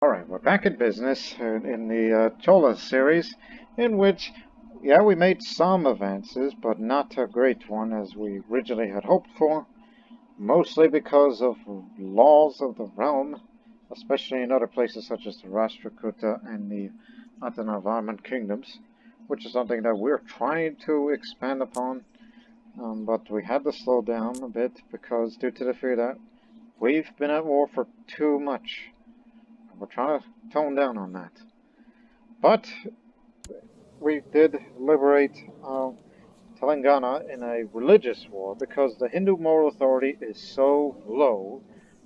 Alright, we're back in business in the Chola series, in which, yeah, we made some advances, but not a great one as we originally had hoped for, mostly because of laws of the realm, especially in other places such as the Rashtrakuta and the Atanavarman kingdoms, which is something that we're trying to expand upon, but we had to slow down a bit because due to the fear that we've been at war for too much. We're trying to tone down on that. But we did liberate Telangana in a religious war because the Hindu moral authority is so low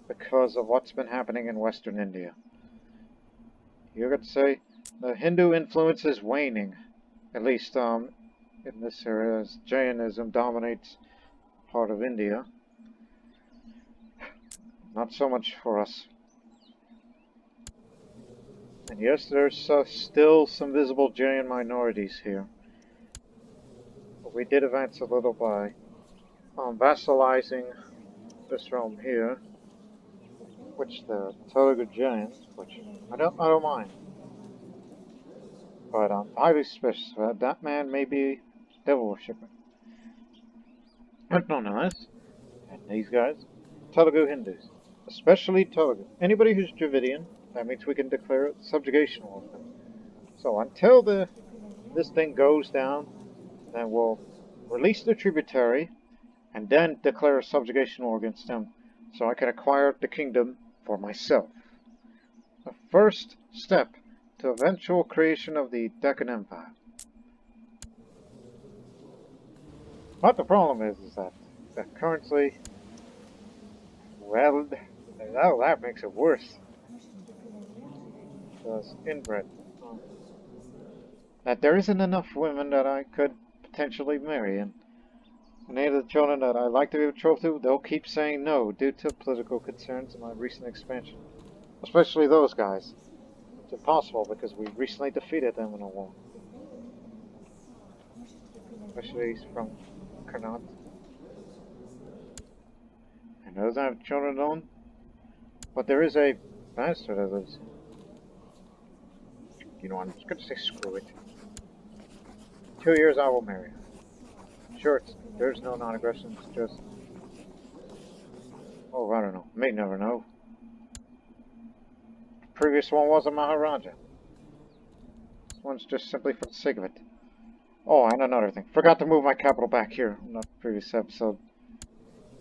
because of what's been happening in Western India. You could say the Hindu influence is waning, at least in this area, as Jainism dominates part of India. Not so much for us. And yes, there's still some visible Jain minorities here. But we did advance a little by vassalizing this realm here, which the Telugu Jains, which I don't mind. But highly suspicious that man may be devil worshipper. But nonetheless, and these guys, Telugu Hindus, especially Telugu. Anybody who's Dravidian, that means we can declare subjugation over them. So until this thing goes down, then we'll release the tributary and then declare a subjugation war against them so I can acquire the kingdom for myself. The first step to eventual creation of the Deccan Empire. But the problem is that currently, well, that makes it worse. Because inbred. That there isn't enough women that I could potentially marry, and any of the children that I like to be betrothed to, they'll keep saying no due to political concerns in my recent expansion. Especially those guys. It's impossible because we recently defeated them in a war. Especially from Karnat. And those I have children on. But there is a bastard that lives. You know, I'm just going to say screw it. 2 years I will marry her. Sure, there's no non-aggression, it's just... Oh, I don't know. May never know. The previous one was a Maharaja. This one's just simply for the sake of it. Oh, and another thing. Forgot to move my capital back here in the previous episode.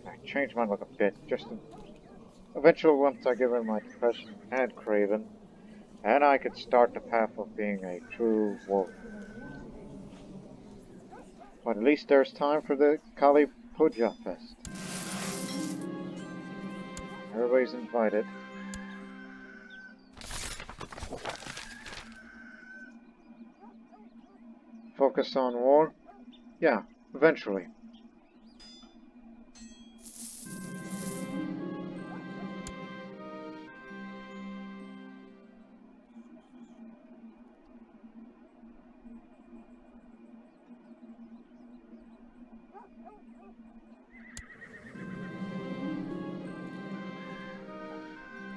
I changed my look a bit, just to... Eventually, once I get rid of my depression and craven, and I could start the path of being a true wolf. But at least there's time for the Kali Puja Fest. Everybody's invited. Focus on war? Yeah, eventually.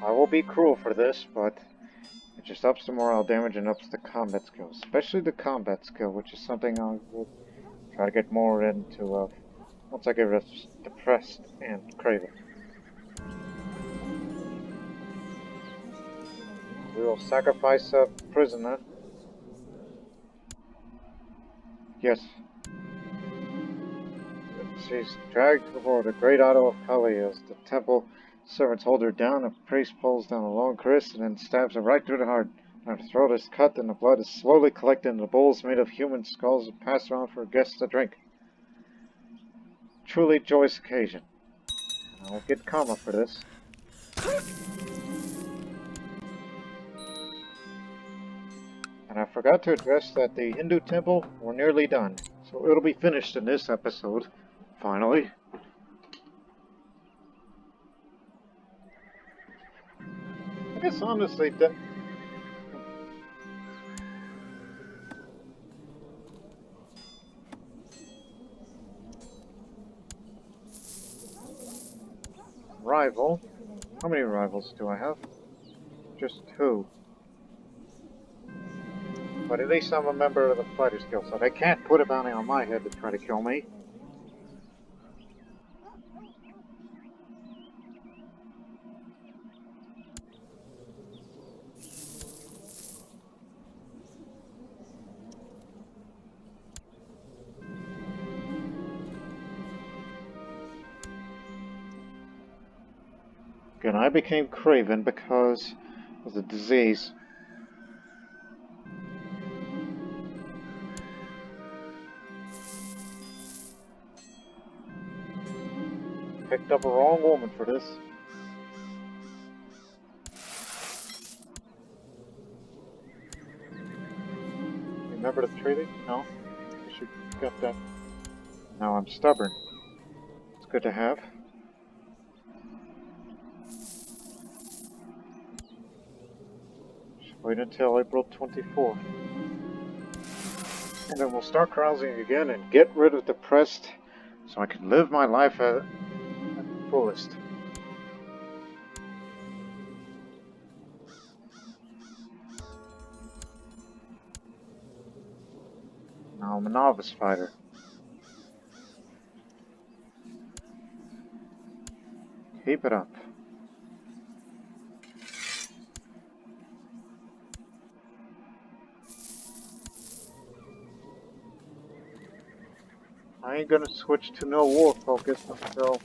I will be cruel for this, but it just ups the morale damage and ups the combat skill. Especially the combat skill, which is something I will try to get more into once I get rid of depressed and craven. We will sacrifice a prisoner. Yes. She's dragged before the great idol of Kali as the temple servants hold her down. A priest pulls down a long kris and then stabs her right through the heart. Her throat is cut and the blood is slowly collected in the bowls made of human skulls and passed around for guests to drink. Truly joyous occasion. I'll get karma for this. And I forgot to address that the Hindu temple, we're nearly done. So it'll be finished in this episode, finally. I guess honestly, rival. How many rivals do I have? Just 2. But at least I'm a member of the Fighters Guild, so they can't put a bounty on my head to try to kill me. Again, I became craven because of the disease. Picked up a wrong woman for this. Remember the treaty? No? I should get that. Now I'm stubborn. It's good to have. Should wait until April 24th. And then we'll start carousing again and get rid of depressed so I can live my life at the fullest. Now I'm a novice fighter. Keep it up. I ain't gonna switch to no war focus until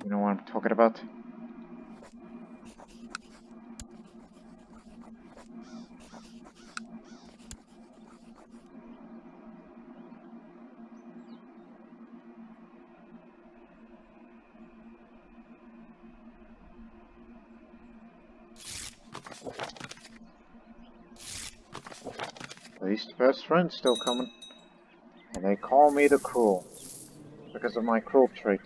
you know what I'm talking about? At least the best friend's still coming. And they call me the Cruel. Because of my cruel trait.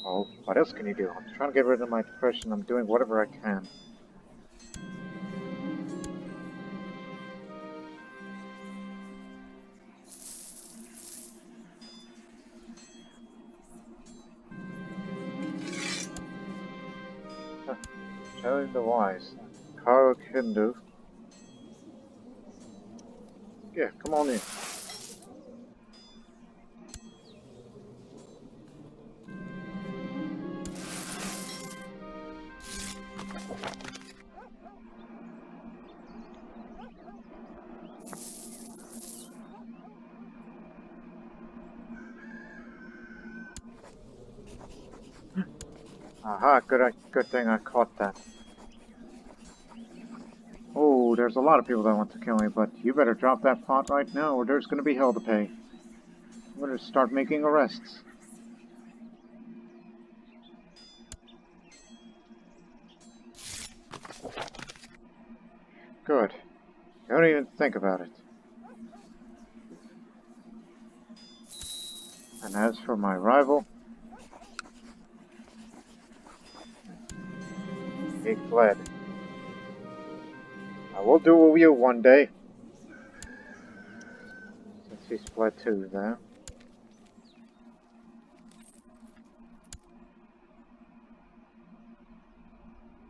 Oh, what else can you do? I'm trying to get rid of my depression. I'm doing whatever I can. Telling the wise. CK2. Yeah, come on in. Aha, good thing I caught that. Oh, there's a lot of people that want to kill me, but you better drop that pot right now or there's gonna be hell to pay. I'm gonna start making arrests. Good. Don't even think about it. And as for my rival, he fled. I will do with you one day. Since he's fled too, then.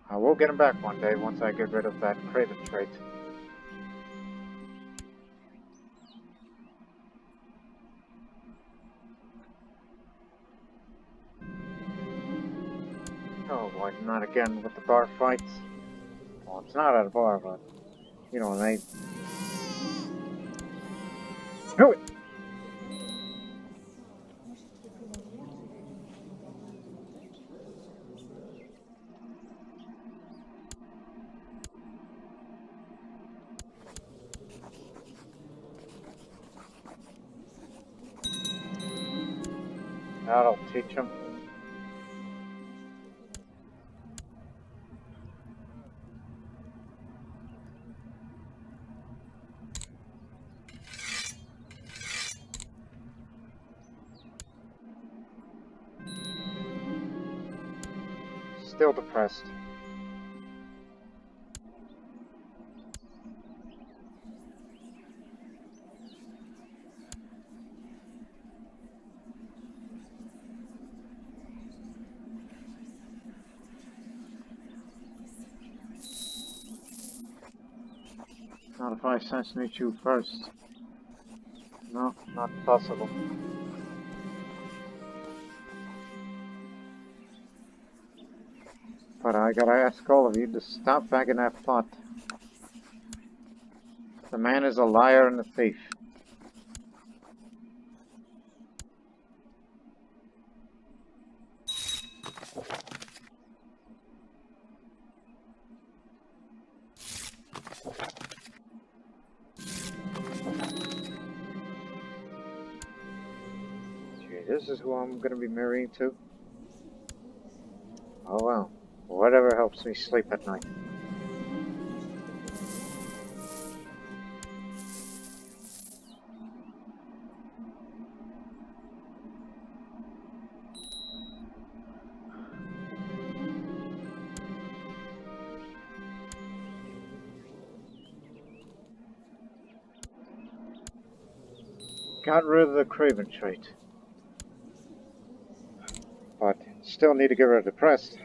I will get him back one day once I get rid of that craven trait. Oh boy, not again with the bar fights. Well, it's not at a bar, but, you know, they... Do it! That'll teach him. Still depressed. Not if I assassinate you first. No, not possible. But I gotta ask all of you to stop bagging that plot. The man is a liar and a thief. Gee, this is who I'm gonna be marrying to? Oh well. Whatever helps me sleep at night. Got rid of the craven trait. But still need to get rid of the depressed.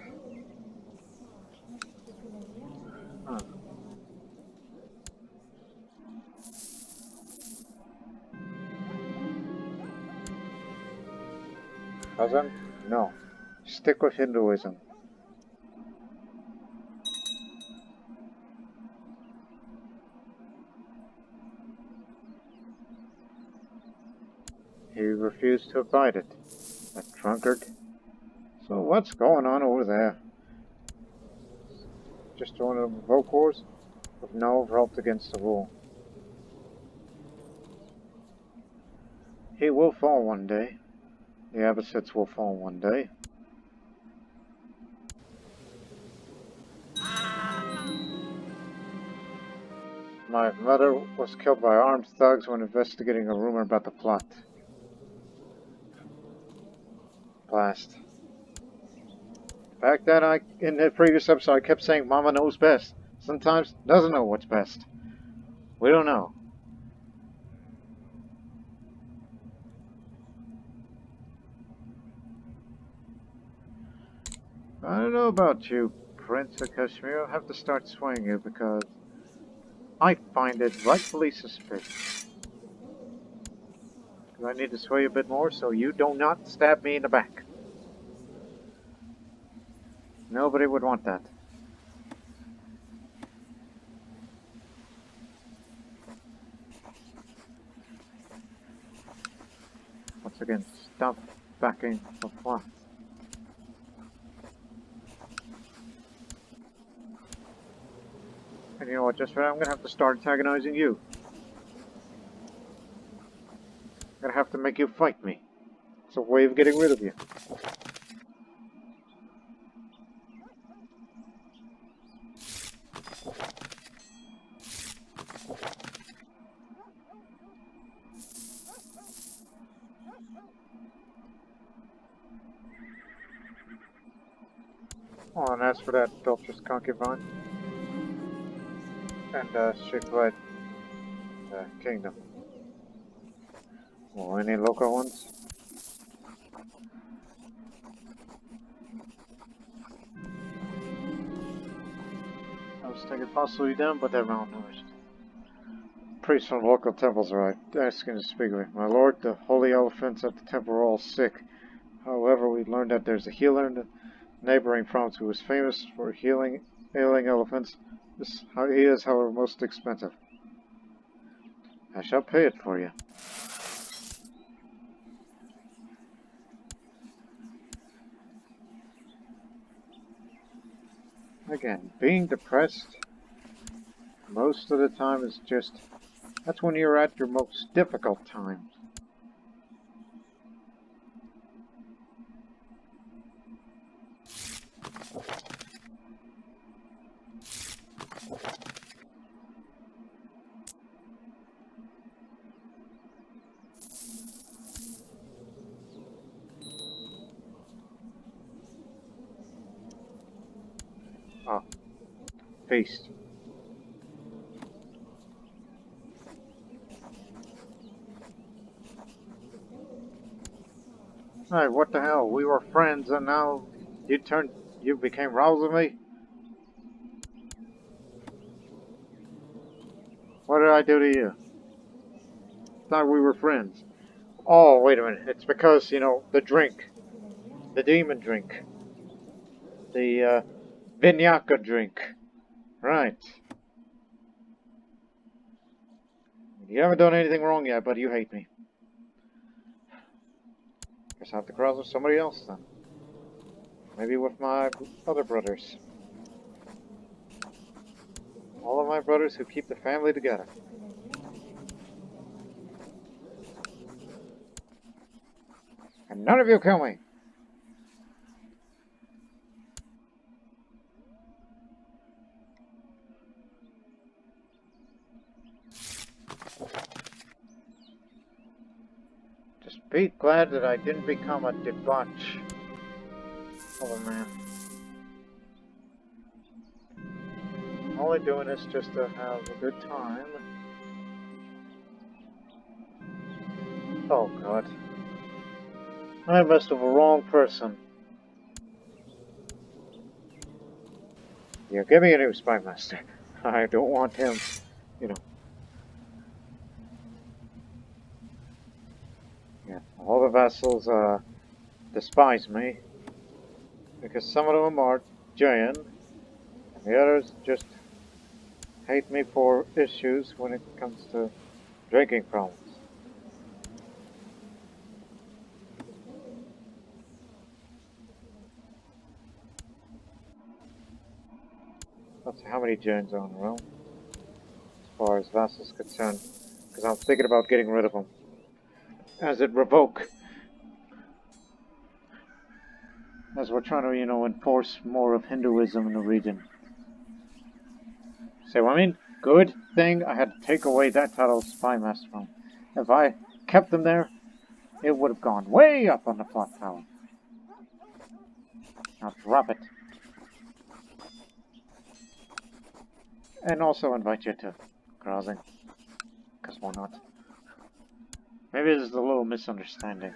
Huh. Cousin? No. Stick with Hinduism. He refused to abide it. That drunkard. So what's going on over there? Just one of them vote wars with no revolt against the rule. He will fall one day. The Abbasids will fall one day. My mother was killed by armed thugs when investigating a rumor about the plot. Blast. Back then, in the previous episode, I kept saying Mama knows best. Sometimes doesn't know what's best. We don't know. I don't know about you, Prince of Kashmir. I'll have to start swaying you because I find it rightfully suspicious. I need to sway you a bit more so you do not stab me in the back. Nobody would want that. Once again, stop backing the plot. And you know what, just for that, I'm going to have to start antagonizing you. I'm going to have to make you fight me. It's a way of getting rid of you. Oh, and as for that adulterous concubine, and she fled the kingdom. Well, any local ones? I was thinking possibly them, but they're malnourished. Priests from local temples are asking to speak with me. My lord, the holy elephants at the temple are all sick. However, we learned that there's a healer in the neighboring province who is famous for healing ailing elephants. He is, however, most expensive. I shall pay it for you. Again, being depressed most of the time is just... that's when you're at your most difficult times. Ah, feast. Hey, what the hell? We were friends and now you became roused with me? I do to you? Thought we were friends. Oh, wait a minute. It's because, you know, the drink. The demon drink. The, Vinyaka drink. Right. You haven't done anything wrong yet, but you hate me. Guess I have to cross with somebody else then. Maybe with my other brothers. All of my brothers who keep the family together. And none of you kill me. Just be glad that I didn't become a debauch of a man. I'm only doing this just to have a good time. Oh God. I messed with the wrong person. Yeah, give me a new spy master. I don't want him, you know. Yeah, all the vassals despise me because some of them are giant, and the others just hate me for issues when it comes to drinking problems. Let's see how many giants are in the realm, as far as vassals concerned, because I'm thinking about getting rid of them. As it revoke, as we're trying to, you know, enforce more of Hinduism in the region. See what I mean? Good thing I had to take away that title of spy master from. If I kept them there, it would have gone way up on the clock tower. Now drop it. And also invite you to crossing. Because why not? Maybe this is a little misunderstanding.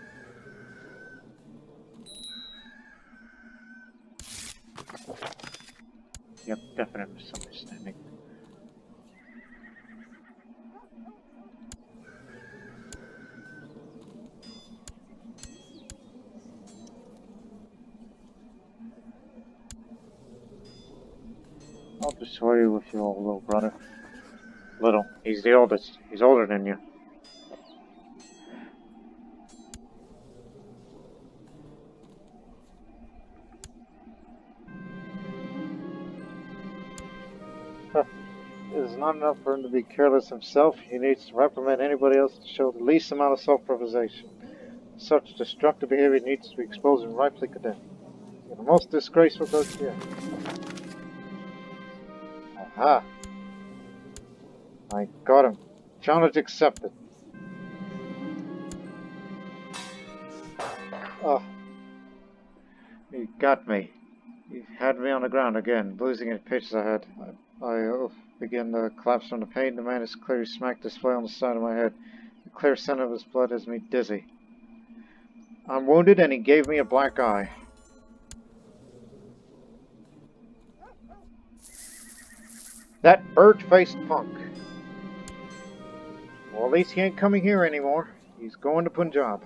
Yep, definite misunderstanding. I'll destroy you with your old little brother. Little. He's the oldest. He's older than you. It is not enough for him to be careless himself. He needs to reprimand anybody else to show the least amount of self-preservation. Such destructive behavior needs to be exposed and rightfully condemned. The most disgraceful goes here. Aha! I got him. Challenge accepted. Oh, you got me. You had me on the ground again, losing any pitches I had. I began to collapse from the pain. The man is clearly smacked display on the side of my head. The clear scent of his blood has me dizzy. I'm wounded and he gave me a black eye. That bird-faced punk. Well, at least he ain't coming here anymore. He's going to Punjab.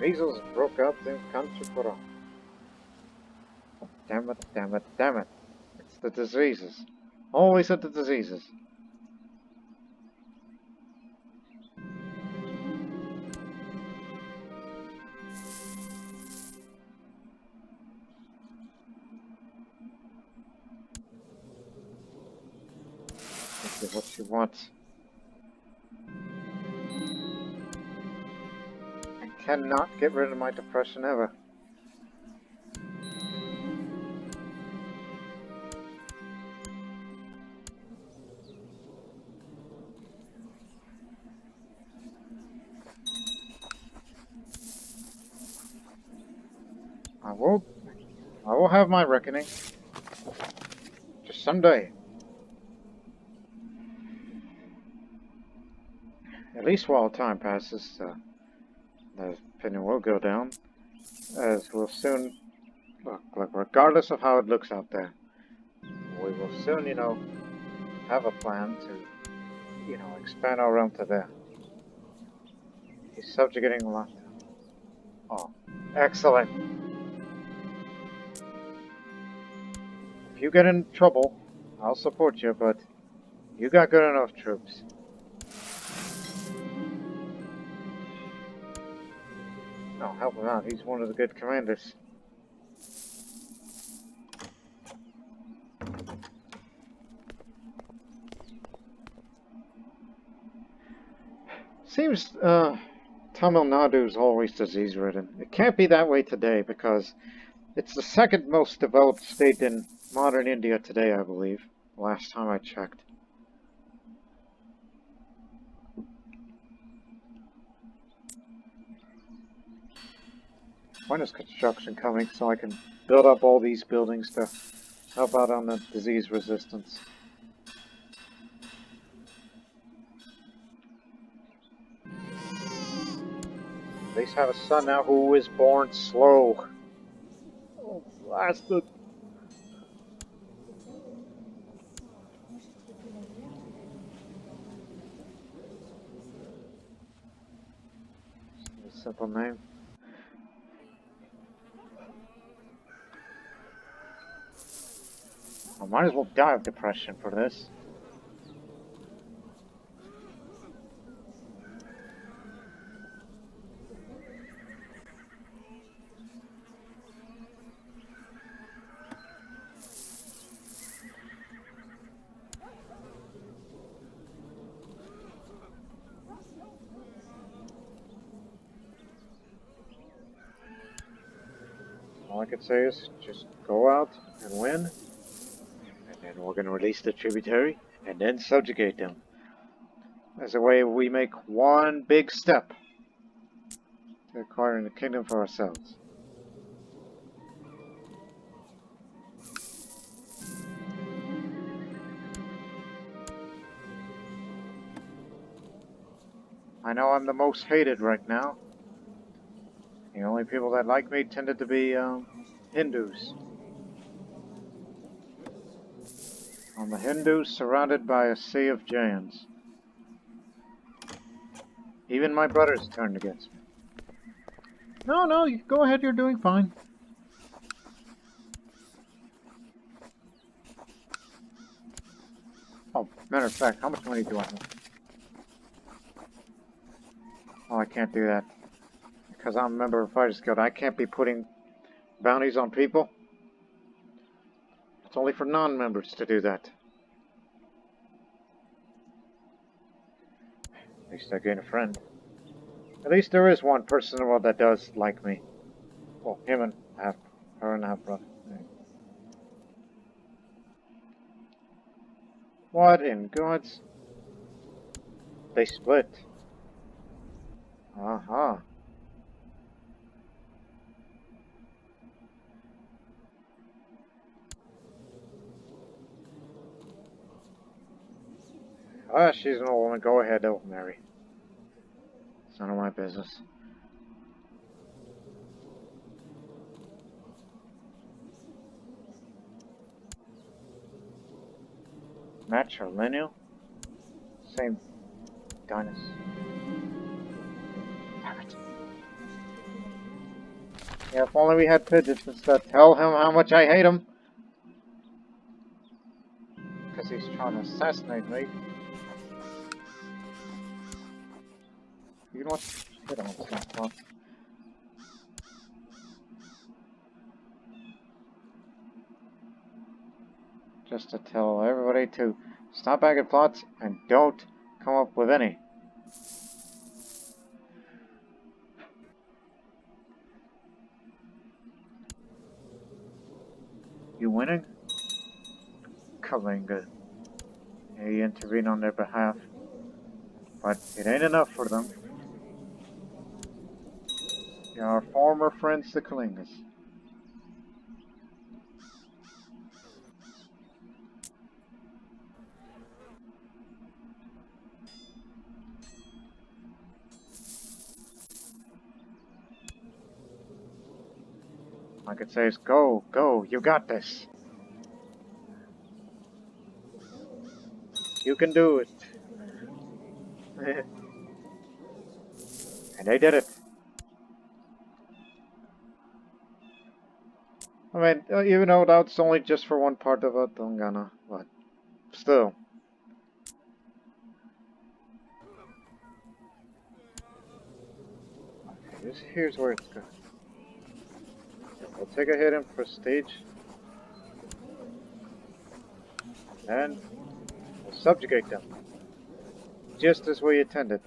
Measles broke out in country for all. Damn it, damn it, damn it. It's the diseases. Always at the diseases. Let's see what she wants. I cannot get rid of my depression ever. I will have my reckoning. Just someday. At least while time passes, the opinion will go down, as we'll soon Look, regardless of how it looks out there, we will soon, have a plan to, expand our realm to there. He's subjugating a lot. Oh, excellent. If you get in trouble, I'll support you, but you got good enough troops. No, help him out. He's one of the good commanders. Seems, Tamil Nadu's always disease-ridden. It can't be that way today because it's the second most developed state in modern India today, I believe. Last time I checked. When is construction coming so I can build up all these buildings to help out on the disease resistance? At least have a son now who is born slow. Oh, blasted. A simple name. I might as well die of depression for this. All I could say is just go out and win, and then we're going to release the tributary, and then subjugate them. As a way we make one big step to acquiring the kingdom for ourselves. I know I'm the most hated right now. The only people that like me tended to be Hindus. I'm a Hindu surrounded by a sea of Jains. Even my brothers turned against me. No, you go ahead, you're doing fine. Oh, matter of fact, how much money do I have? Oh, I can't do that. Because I'm a member of Fighters Guild, I can't be putting bounties on people. It's only for non-members to do that. At least I gain a friend. At least there is one person in the world that does like me. Well, him and her and half brother. What in God's? They split. Uh-huh. Ah, she's an old woman. Go ahead, don't marry. It's none of my business. Matrilineal? Same dynasty. Damn it. Yeah, if only we had pigeons instead. Tell him how much I hate him. Because he's trying to assassinate me. You know what? Get on this. Just to tell everybody to stop bagging plots and don't come up with any. You winning? Kalinga. He intervened on their behalf. But it ain't enough for them. They are former friends, the Kalingas. I could say is go, go, you got this. You can do it. And they did it. I mean, even though that's only just for one part of Telingana, but still. Okay, here's where it's going. We'll take a hit in prestige. And we'll subjugate them. Just as we intended.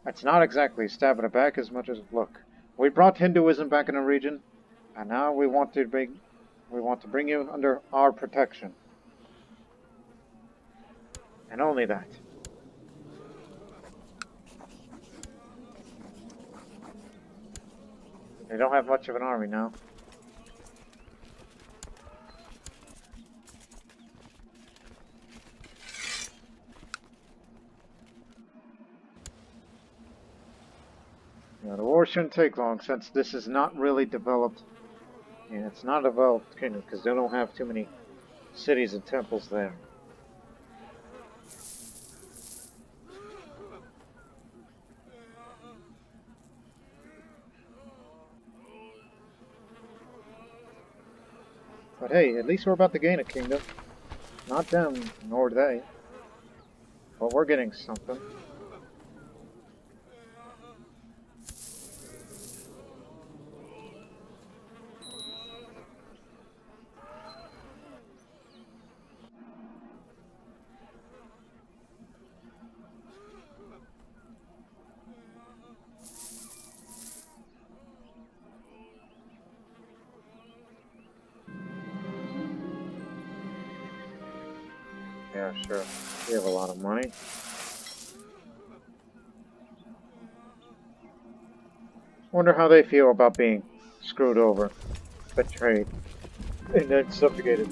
It's not exactly a stab in the back as much as look. We brought Hinduism back in the region, and now we want to bring you under our protection. And only that. They don't have much of an army now. Now, the war shouldn't take long since this is not really developed. And it's not a developed kingdom because they don't have too many cities and temples there. But hey, at least we're about to gain a kingdom. Not them, nor they. But we're getting something. Yeah, sure. We have a lot of money. Wonder how they feel about being screwed over, betrayed, and then subjugated.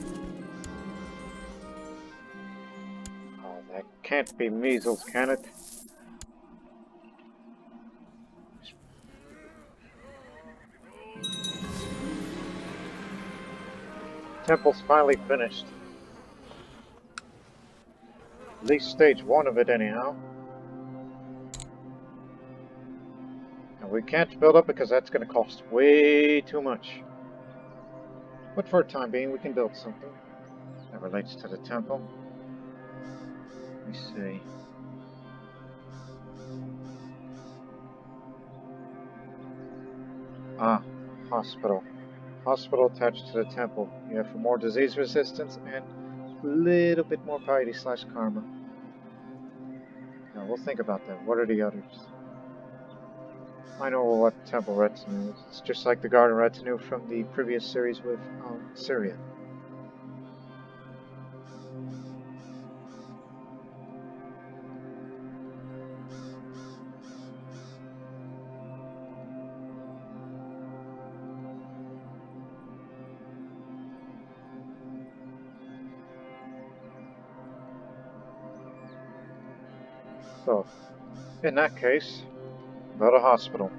Oh, that can't be measles, can it? Temple's finally finished. At least stage 1 of it anyhow. And we can't build up because that's going to cost way too much. But for the time being, we can build something that relates to the temple. Let me see. Ah, hospital. Hospital attached to the temple. You have for more disease resistance and a little bit more piety / karma. Now we'll think about that. What are the others? I know what temple retinue is. It's just like the garden retinue from the previous series with Syria. So, in that case, build a hospital.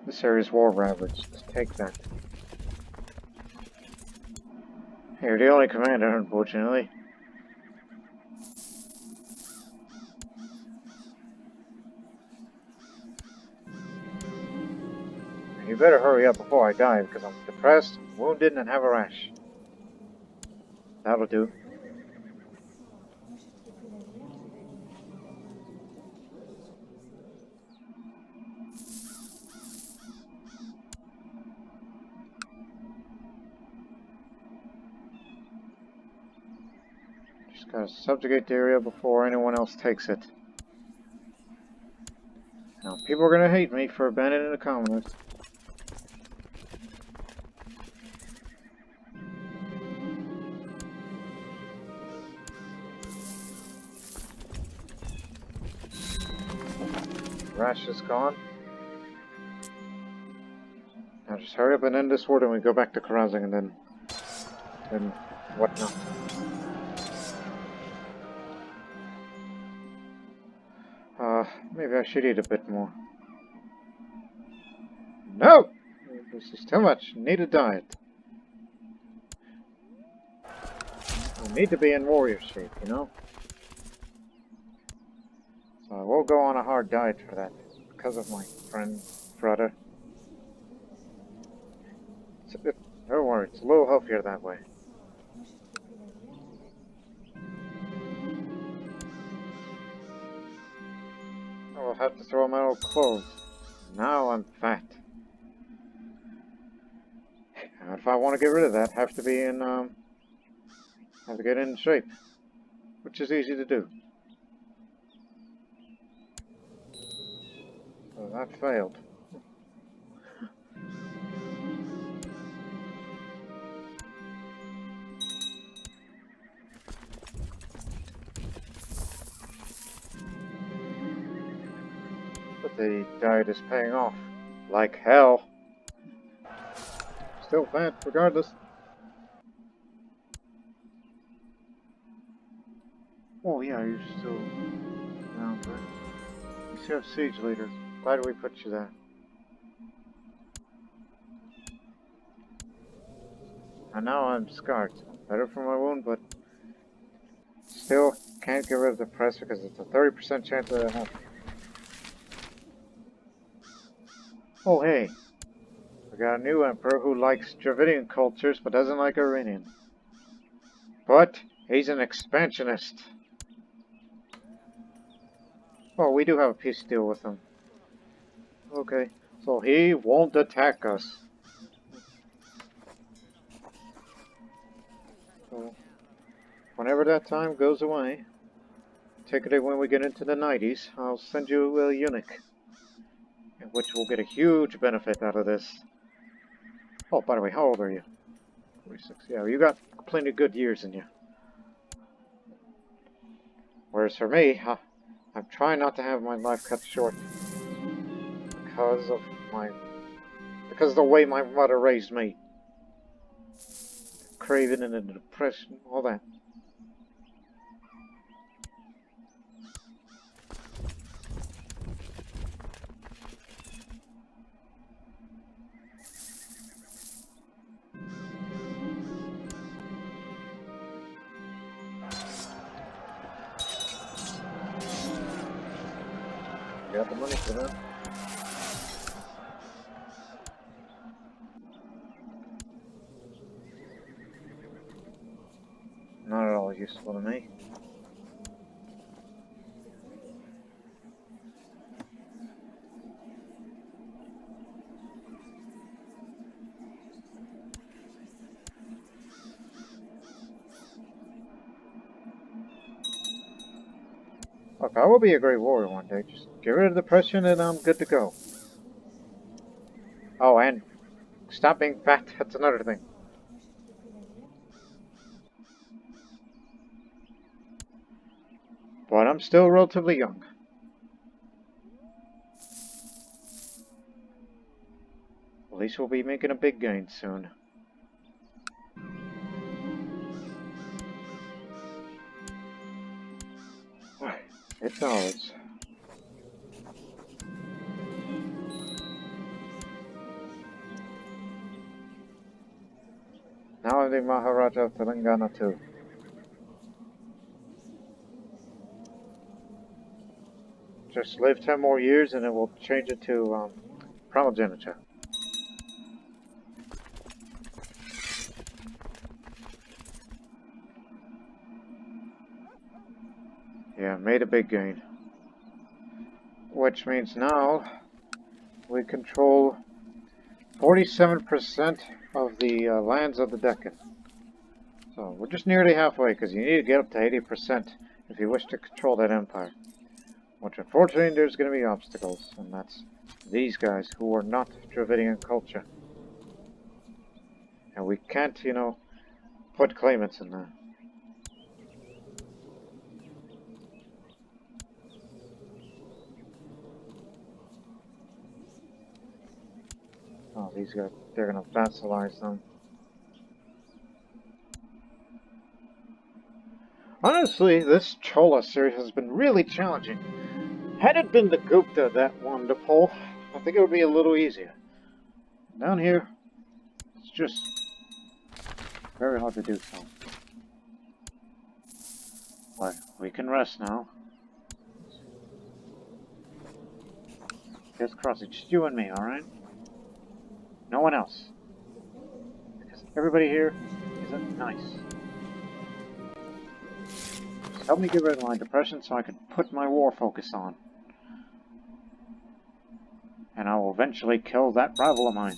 This area's war ravaged. Just take that. You're the only commander, unfortunately. And you better hurry up before I die, because I'm depressed, wounded, and have a rash. That'll do. Just gotta subjugate the area before anyone else takes it. Now, people are gonna hate me for abandoning the commoners. Rash is gone. Now just hurry up and end this ward and we go back to carousing and then whatnot. Maybe I should eat a bit more. No! This is too much. Need a diet. I need to be in warrior shape, you know? So I will go on a hard diet for that. Because of my friend, brother. Don't worry, it's a little healthier that way. I will have to throw my old clothes. Now I'm fat. And if I want to get rid of that, have to be in, have to get in shape. Which is easy to do. So that failed. But the diet is paying off. Like hell. Still fat, regardless. Oh yeah, you're still down there. You still have siege leader. Why do we put you there? And now I'm scarred. Better for my wound, but still can't get rid of the press because it's a 30% chance of that happening. Oh hey, we got a new emperor who likes Dravidian cultures but doesn't like Iranian. But he's an expansionist. Oh, we do have a peace deal with him. Okay, so he won't attack us. So, whenever that time goes away, particularly when we get into the 90s, I'll send you a eunuch. Which will get a huge benefit out of this. Oh, by the way, how old are you? 46. Yeah, you got plenty of good years in you. Whereas for me, I'm trying not to have my life cut short because of the way my mother raised me. Craving and the depression, all that. You got the money for that? Not at all useful to me. Look, I will be a great warrior one day. Just get rid of depression and I'm good to go. Oh, and stop being fat. That's another thing. But I'm still relatively young. At least we'll be making a big gain soon. It's ours. Now I'm the Maharaja of Telingana too. Just live 10 more years and then we'll change it to primogeniture. Yeah, made a big gain. Which means now we control 47% of the lands of the Deccan. So we're just nearly halfway because you need to get up to 80% if you wish to control that empire. Which unfortunately there's going to be obstacles, and that's these guys who are not Dravidian culture. And we can't, you know, put claimants in there. Oh, these guys, they're gonna vassalize them. Honestly, this Chola series has been really challenging. Had it been the Gupta that won the poll, I think it would be a little easier. Down here, it's just very hard to do so. But we can rest now. Just cross it, just you and me, alright? No one else. Because everybody here isn't nice. Just help me get rid of my depression so I can put my war focus on. And I will eventually kill that rival of mine.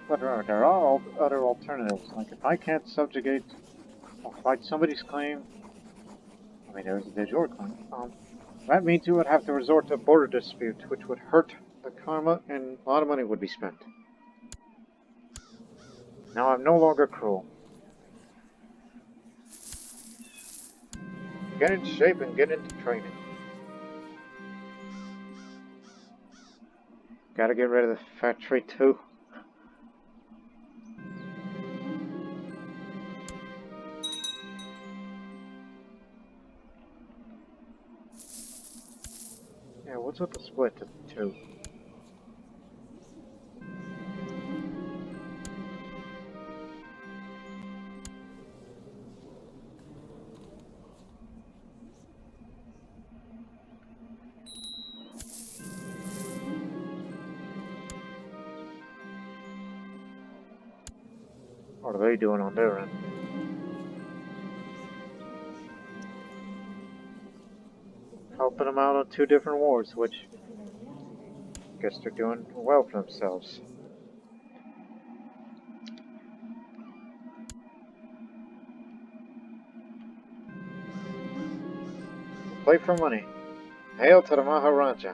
But there are other alternatives. Like if I can't subjugate or fight somebody's claim, I mean there's a de jure claim. That means you would have to resort to a border dispute, which would hurt the karma and a lot of money would be spent. Now I'm no longer cruel. Get in shape and get into training. Gotta get rid of the factory too. Yeah, what's with the split to 2? What are they doing on their end? Helping them out on 2 different wars, which I guess they're doing well for themselves. Play for money. Hail to the Maharaja.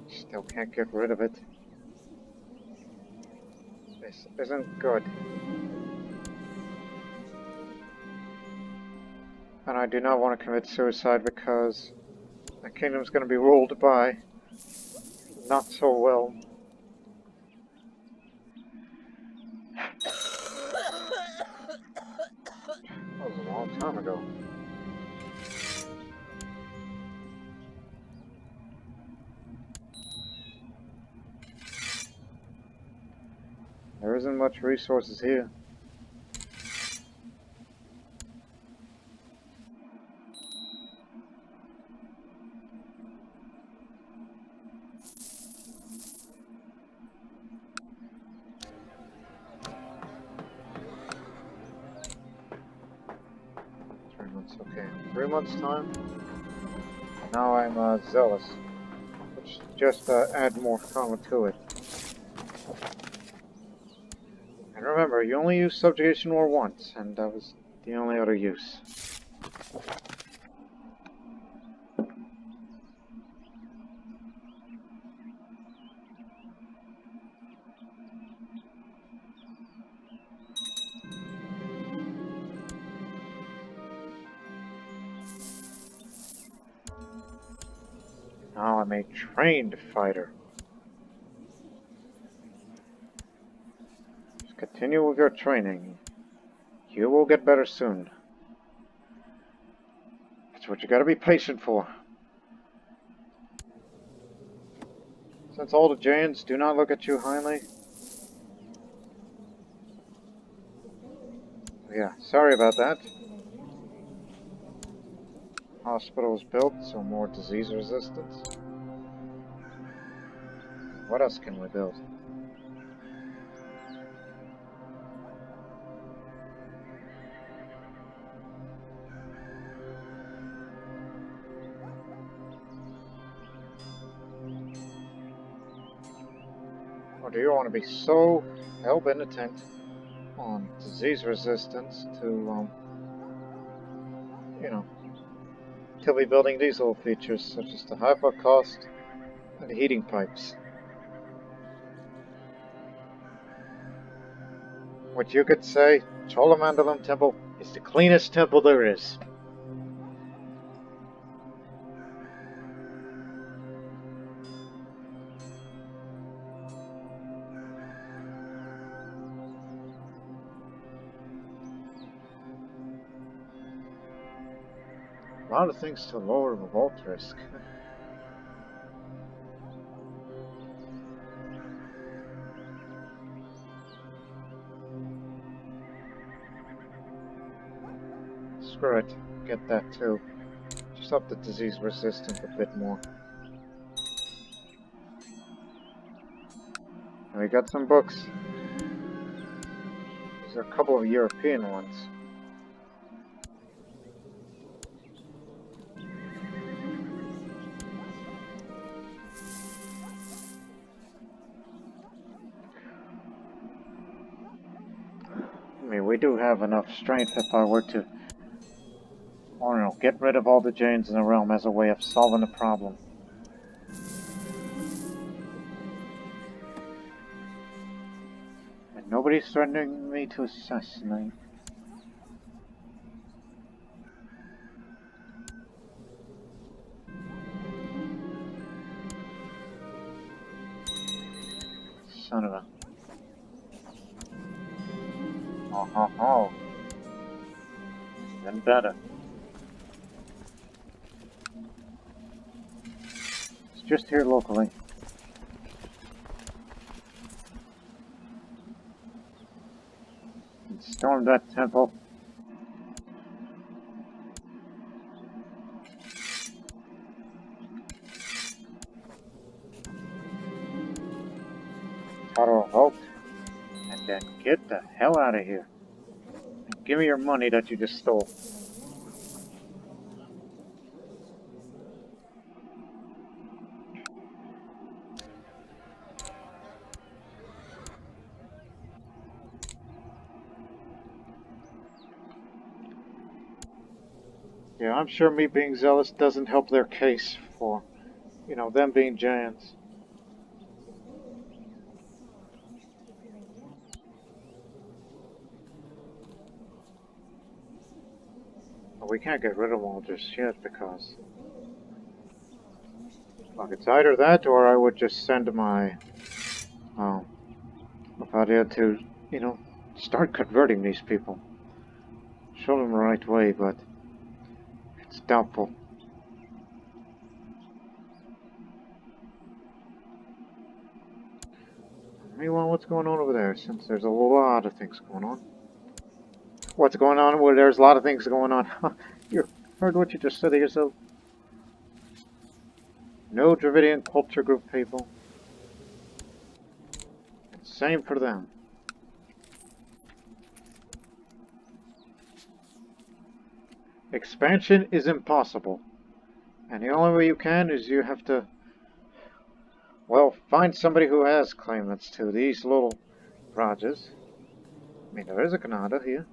Still can't get rid of it. This isn't good. And I do not want to commit suicide because the kingdom's going to be ruled by not so well. That was a long time ago. There isn't much resources here. Okay, 3 months time. Now I'm zealous, which just add more karma to it. And remember, you only use subjugation war once, and that was the only other use. Now I'm a trained fighter. Just continue with your training. You will get better soon. That's what you gotta be patient for. Since all the Jains do not look at you highly. Yeah, sorry about that. Hospital was built, so more disease resistance. What else can we build? Or do you want to be so hell-bent on disease resistance to you know, till we building these little features, such as the hyper cost and the heating pipes. What you could say, Cholamandalam Temple is the cleanest temple there is. A lot of things to lower revolt risk. Screw it, get that too. Just up the disease resistance a bit more. And we got some books. These are a couple of European ones. I mean, we do have enough strength if I were to, I don't know, get rid of all the Jains in the realm as a way of solving the problem. And nobody's threatening me to assassinate. Son of a... Oh. Then better. It's just here locally. And storm that temple. Total halt. And then get the hell out of here. And give me your money that you just stole. Yeah, I'm sure me being zealous doesn't help their case for, you know, them being giants. But we can't get rid of them all just yet because... Look, it's either that or I would just send my... Maharaja to, you know, start converting these people. Show them the right way, but it's doubtful. Meanwhile, what's going on over there? Since there's a lot of things going on. What's going on? Well, there's a lot of things going on. You heard what you just said to yourself? No Dravidian culture group people. Same for them. Expansion is impossible. And the only way you can is you have to, well, find somebody who has claimants to these little Rajas. I mean, there is a Kannada here.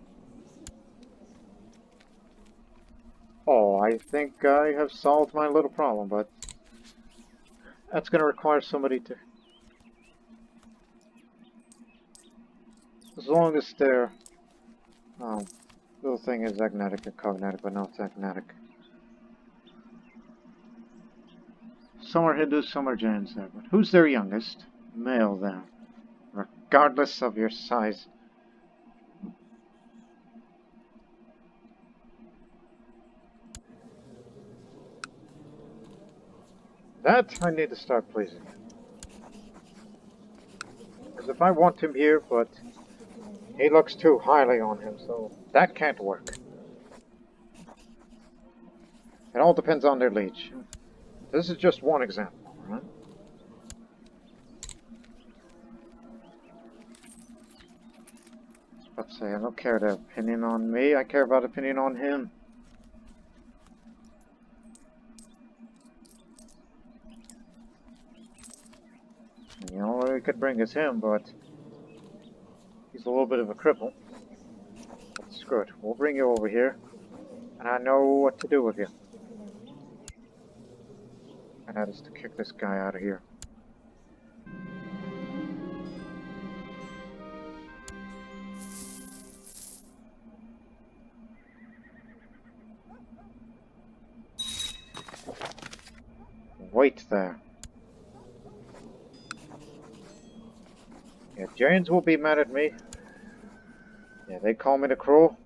Oh, I think I have solved my little problem, but that's going to require somebody to... As long as their little thing is agnatic and cognatic, but not agnatic. Some are Hindus, some are Jains there, but who's their youngest? Male there, regardless of your size. That I need to start pleasing. Because if I want him here, but he looks too highly on him, so that can't work. It all depends on their liege. This is just one example, right? Let's say I don't care their opinion on me, I care about opinion on him. And the only way we could bring is him, but he's a little bit of a cripple. But screw it, we'll bring you over here. And I know what to do with you. And that is to kick this guy out of here. Wait there. Yeah, Jains will be mad at me. Yeah, they call me the cruel.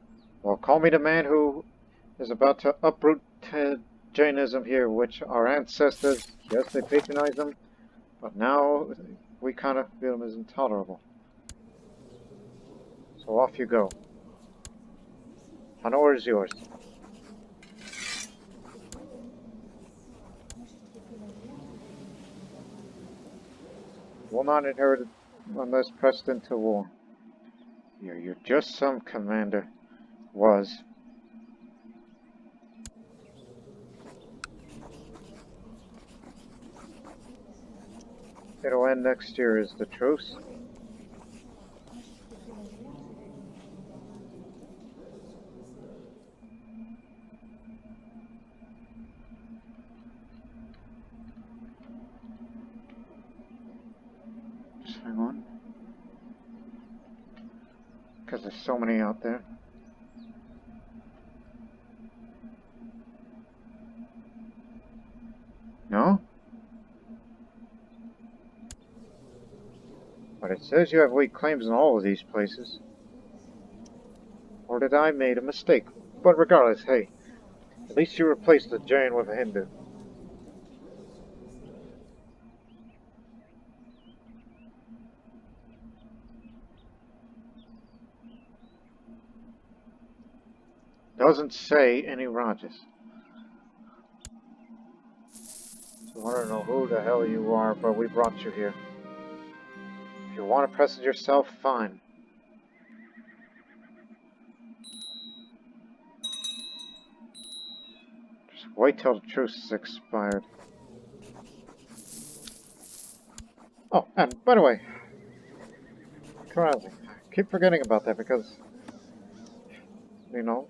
Well, call me the man who is about to uproot Jainism here, which our ancestors, yes, they patronized them, but now we kind of feel them as intolerable. So off you go. Honor is yours. Will not inherit it unless pressed into war. You're just some commander. Was. It'll end next year is the truce. Just hang on. Because there's so many out there. No? But it says you have weak claims in all of these places. Or did I made a mistake? But regardless, hey, at least you replaced the Jain with a Hindu. Doesn't say any Rajas. So I don't know who the hell you are, but we brought you here. If you want to press it yourself, fine. Just wait till the truce is expired. Oh, and by the way, Karazi, I keep forgetting about that because, you know,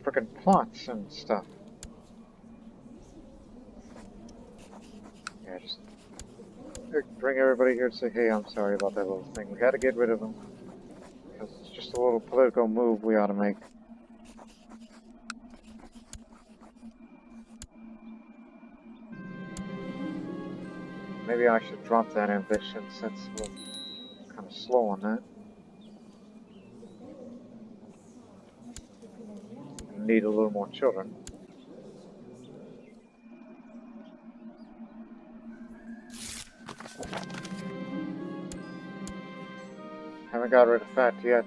frickin' plots and stuff. Yeah, just bring everybody here to say, hey, I'm sorry about that little thing. We had to get rid of them. Because it's just a little political move we ought to make. Maybe I should drop that ambition since we're kind of slow on that. Need a little more children. Haven't got rid of fat yet.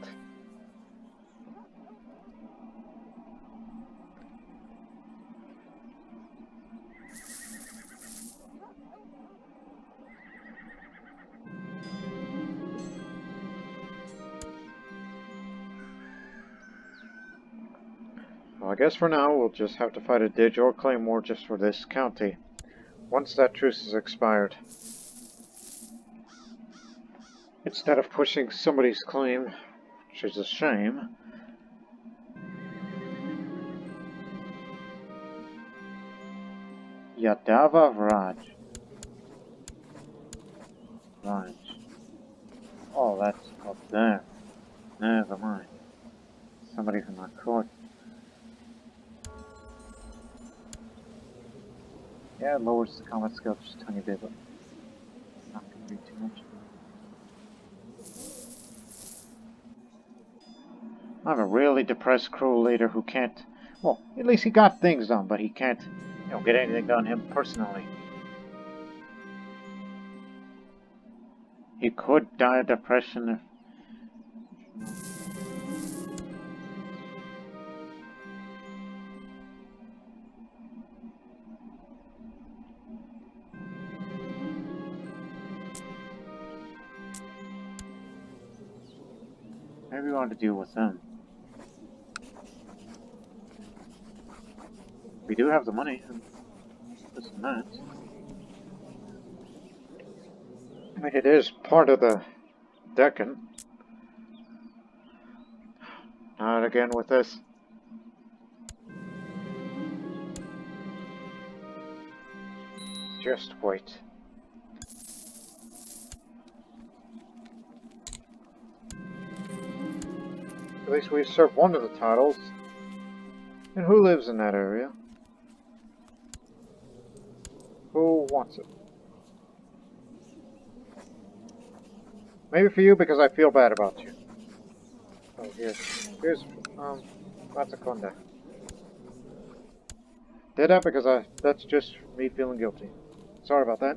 Well, I guess for now we'll just have to fight a Dig or Claymore just for this county. Once that truce is expired. Instead of pushing somebody's claim, which is a shame. Yadava Raj. Raj. Oh, that's up there. Never mind. Somebody from our court. Yeah, it lowers the combat skill just a tiny bit, but not going to be too much. I have a really depressed cruel leader who can't... Well, at least he got things done, but he can't, get anything done him personally. He could die of depression if... Maybe we want to deal with them. We do have the money, and this and that. I mean, it is part of the Deccan. Not again with this. Just wait. At least we serve one of the titles. And who lives in that area? Who wants it? Maybe for you because I feel bad about you. Oh, here's Matsukonda. Did that because that's just me feeling guilty. Sorry about that.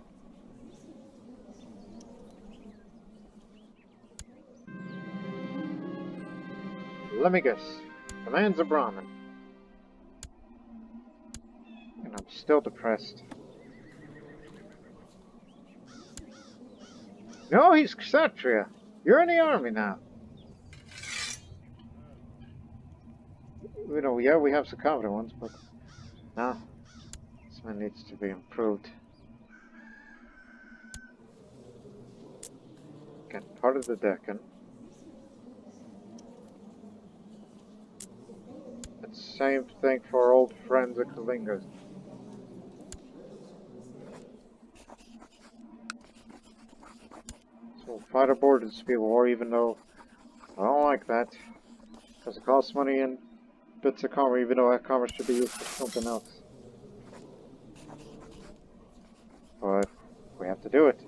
Let me guess. The man's a Brahmin. And I'm still depressed. No, he's Kshatriya. You're in the army now. You know, yeah, we have some confident ones, but no. This man needs to be improved. Again, part of the Deccan. And same thing for our old friends at Kalinga. So we'll fight aboard this people war, even though I don't like that. Because it costs money and bits of karma, even though that karma should be used for something else. But we have to do it.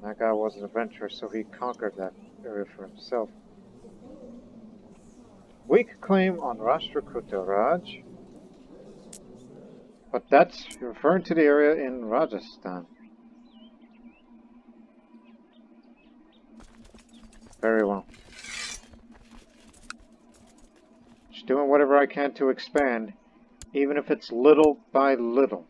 That guy was an adventurer, so he conquered that area for himself. Weak claim on Rashtrakuta Raj. But that's referring to the area in Rajasthan. Very well. Just doing whatever I can to expand, even if it's little by little.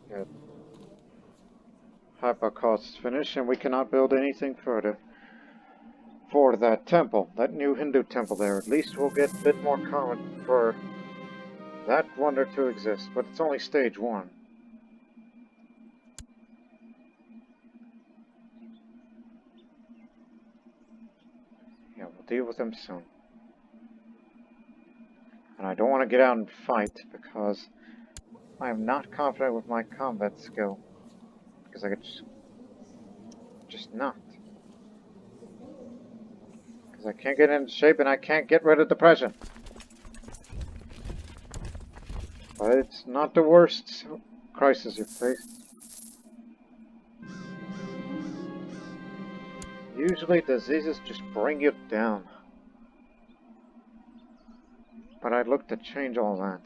Good. Hyper costs finished, and we cannot build anything further for that temple, that new Hindu temple there. At least we'll get a bit more common for that wonder to exist, but it's only stage 1. Yeah, we'll deal with them soon. And I don't want to get out and fight because I am not confident with my combat skill. Because I could just not. Because I can't get into shape and I can't get rid of depression. But it's not the worst crisis you've faced. Usually diseases just bring you down. But I'd look to change all that.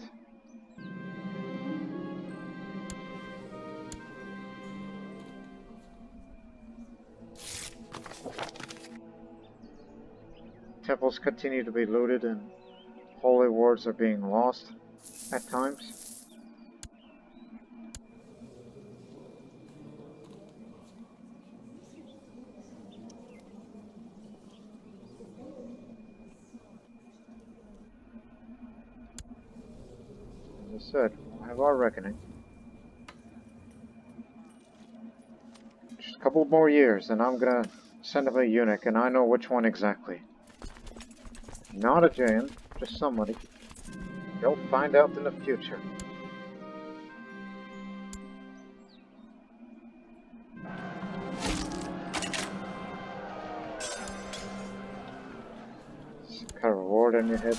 Temples continue to be looted and holy wards are being lost at times. As I said, we'll have our reckoning. Just a couple more years and I'm gonna send him a eunuch, and I know which one exactly. Not a Jain, just somebody. You'll find out in the future. Got a reward on your head.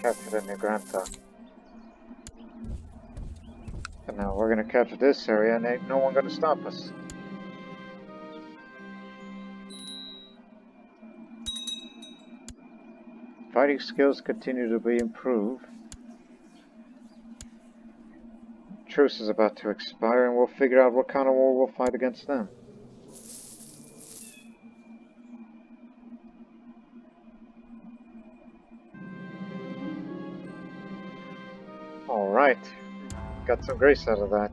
Captured in your grandpa. And now we're gonna capture this area and ain't no one gonna stop us. Fighting skills continue to be improved. truce is about to expire, and we'll figure out what kind of war we'll fight against them. Alright. Got some grace out of that.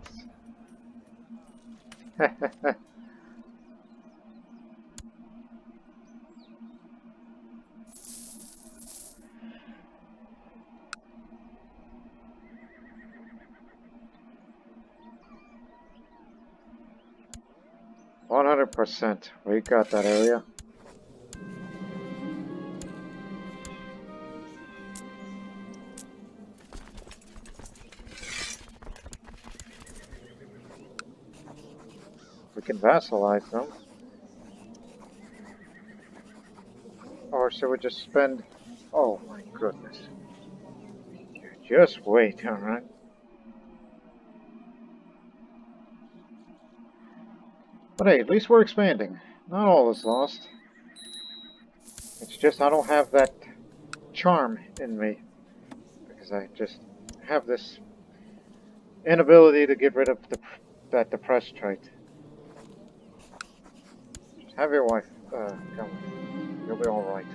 100%. We got that area. We can vassalize them. Or should we just spend... Oh my goodness. Just wait, alright? But hey, at least we're expanding. Not all is lost. It's just I don't have that charm in me. Because I just have this inability to get rid of that depressed trait. Just have your wife come with. You'll be alright.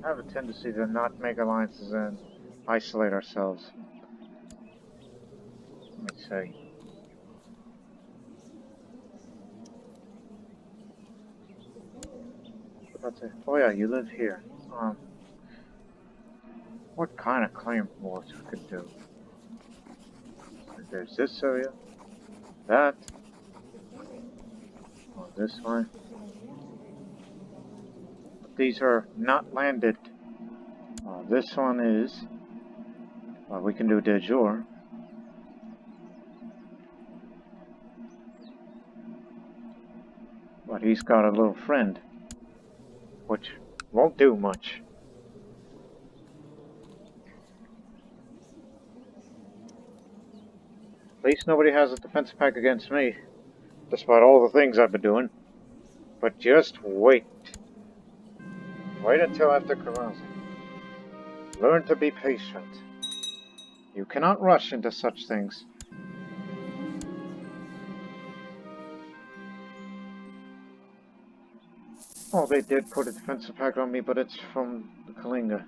I have a tendency to not make alliances and isolate ourselves. Let me see. Oh yeah, you live here. What kind of claim wars we could do? There's this area, that, oh, this one. These are not landed. This one is. We can do de jure. But he's got a little friend, which won't do much. At least nobody has a defense pack against me, despite all the things I've been doing. But just wait. Wait until after carousing. Learn to be patient. You cannot rush into such things. Oh, they did put a defensive pack on me, but it's from the Kalinga.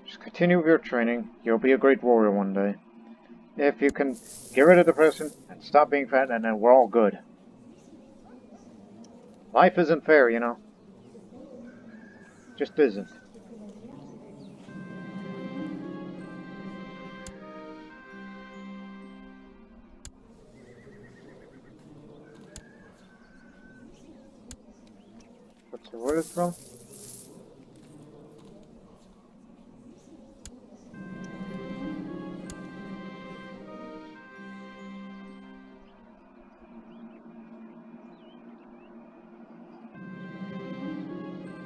Just continue with your training. You'll be a great warrior one day. If you can get rid of depression and stop being fat, and then we're all good. Life isn't fair, you know. Just isn't. What's the word from?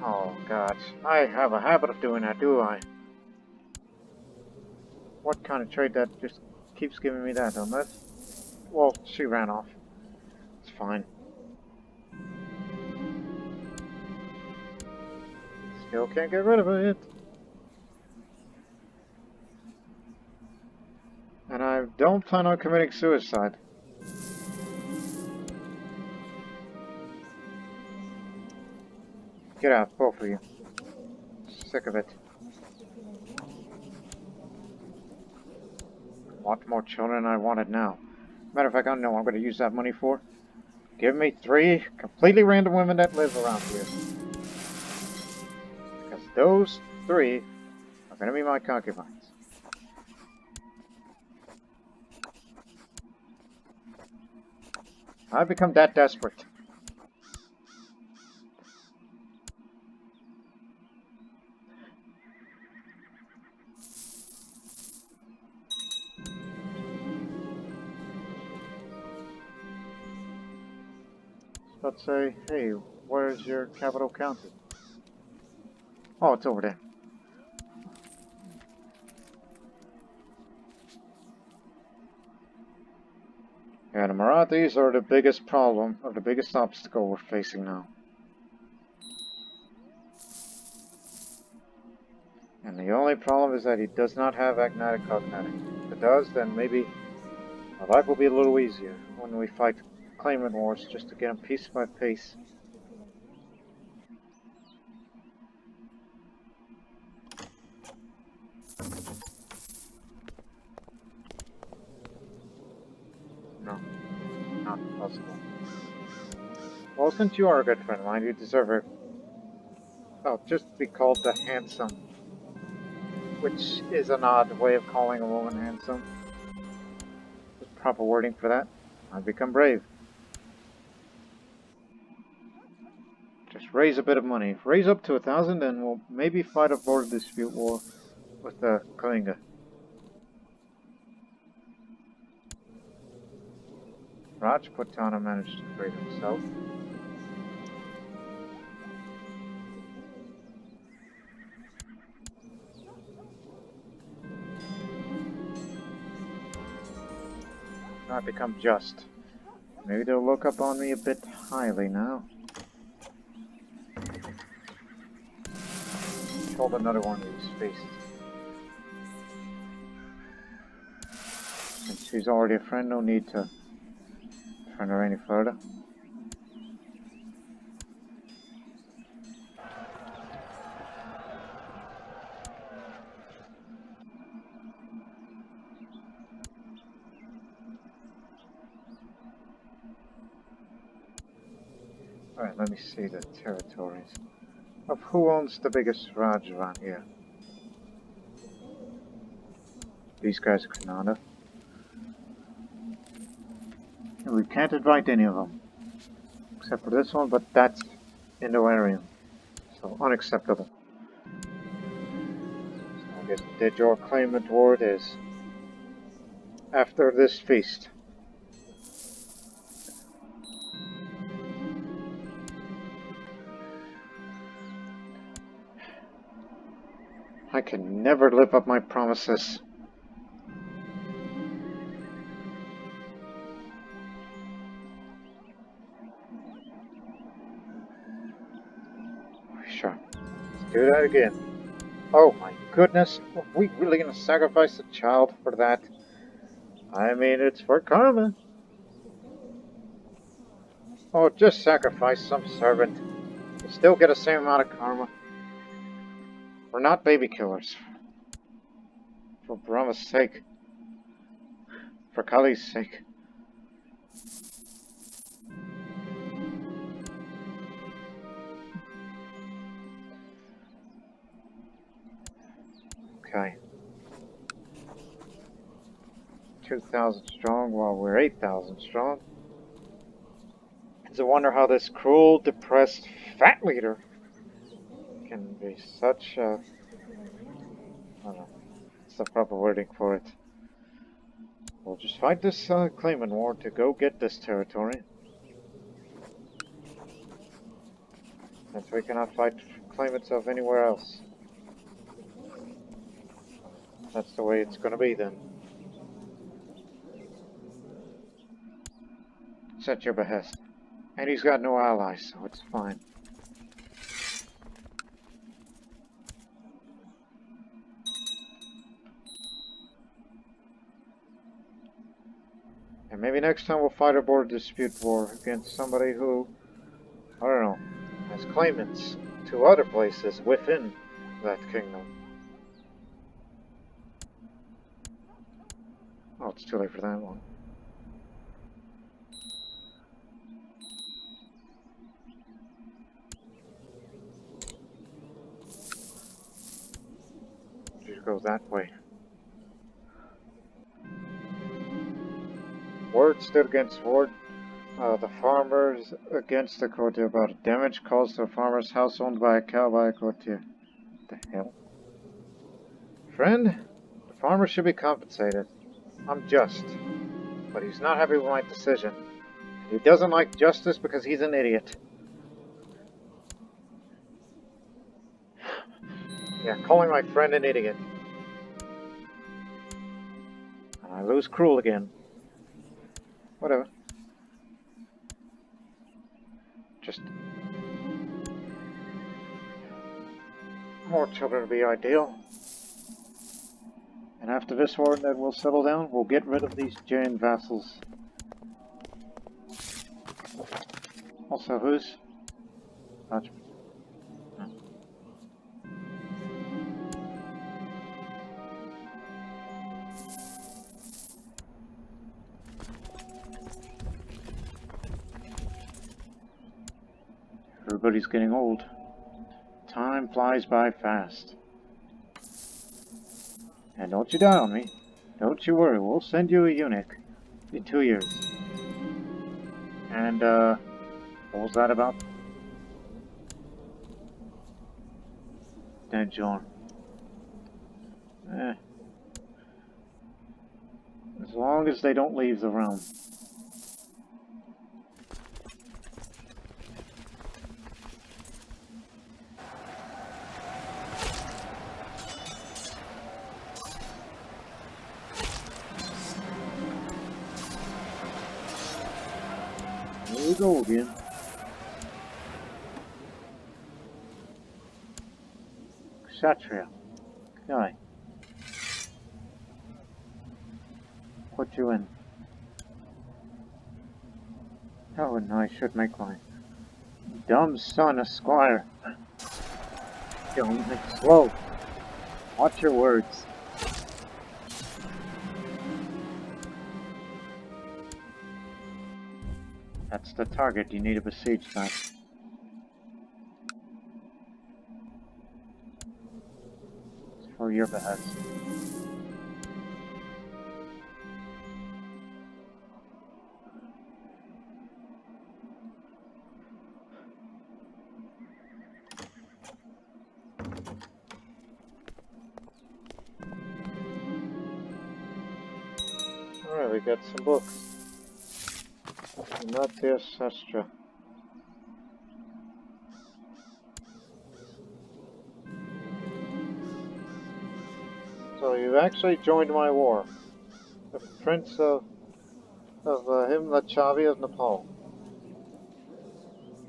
Oh, gosh. I have a habit of doing that, do I? What kind of trade that just keeps giving me that, unless... Well, she ran off. It's fine. Still can't get rid of it. And I don't plan on committing suicide. Get out, both of you. Sick of it. Want more children than I wanted now. Matter of fact, I know what I'm going to use that money for. Give me 3 completely random women that live around here. Because those 3 are going to be my concubines. I've become that desperate. but say, hey, where's your capital counted? Oh, it's over there. Yeah, the Marathis are the biggest problem, or the biggest obstacle we're facing now. And the only problem is that he does not have agnatic cognatic. If it does, then maybe our life will be a little easier when we fight claimant wars, just to get him piece by piece. No, not possible. Well, since you are a good friend of mine, you deserve it. Oh, just be called the handsome, which is an odd way of calling a woman handsome. There's proper wording for that. I've become brave. Just raise a bit of money. Raise up to 1,000 and we'll maybe fight a border dispute war with the Kalinga. Rajputana managed to free himself. I've become just. Maybe they'll look up on me a bit highly now. Hold another one of these feasts. Since she's already a friend, no need to turn her any further. Alright, let me see the territories. Of who owns the biggest Raj around here? These guys are Kannada. And we can't invite any of them. Except for this one, but that's Indo-Aryan. So unacceptable. So I guess the Dejor claimant ward is after this feast. I can never live up my promises. Sure. Let's do that again. Oh my goodness, are we really gonna sacrifice a child for that? I mean, it's for karma. Oh, just sacrifice some servant. You still get the same amount of karma. We're not baby killers. For Brahma's sake. For Kali's sake. Okay. 2,000 strong while we're 8,000 strong. It's a wonder how this cruel, depressed, fat leader can be such a... I don't know. What's the proper wording for it? We'll just fight this claimant war to go get this territory. Since we cannot fight claimants of anywhere else. That's the way it's gonna be then. It's at your behest. And he's got no allies, so it's fine. And maybe next time we'll fight a border dispute war against somebody who, I don't know, has claimants to other places within that kingdom. Oh, it's too late for that one. Just go that way. Word stood against word. The farmers against the courtier about damage caused to a farmer's house owned by a cow by a courtier. What the hell? Friend, the farmer should be compensated. I'm just, but he's not happy with my decision. He doesn't like justice because he's an idiot. Yeah, calling my friend an idiot. And I lose Cruel again. Whatever. Just more children would be ideal. And after this war, then we'll settle down. We'll get rid of these giant vassals. Also, who's? Everybody's getting old. Time flies by fast. And don't you die on me. Don't you worry, we'll send you a eunuch in 2 years. And, what was that about? Dead John. As long as they don't leave the realm. Here we go again. Kshatriya. Guy. Put you in. Oh, and I should make my dumb son a squire. Don't make slow. Watch your words. That's the target. You need to besiege that. It's for your behest. Alright, we got some books. Natya Sastra. So you've actually joined my war. The Prince of Himlachavi of Nepal.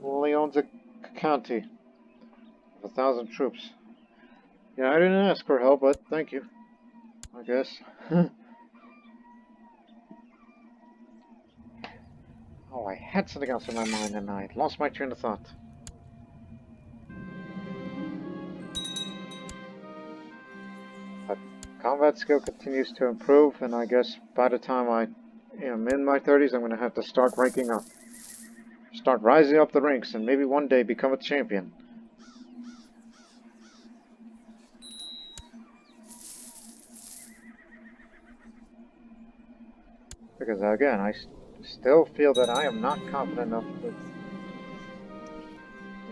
Only owns a county of 1,000 troops. Yeah, I didn't ask for help, but thank you. I guess. Oh, I had something else in my mind and I lost my train of thought. But combat skill continues to improve, and I guess by the time I am in my 30s, I'm going to have to start ranking up. Start rising up the ranks, and maybe one day become a champion. Because again, I still feel that I am not confident enough to...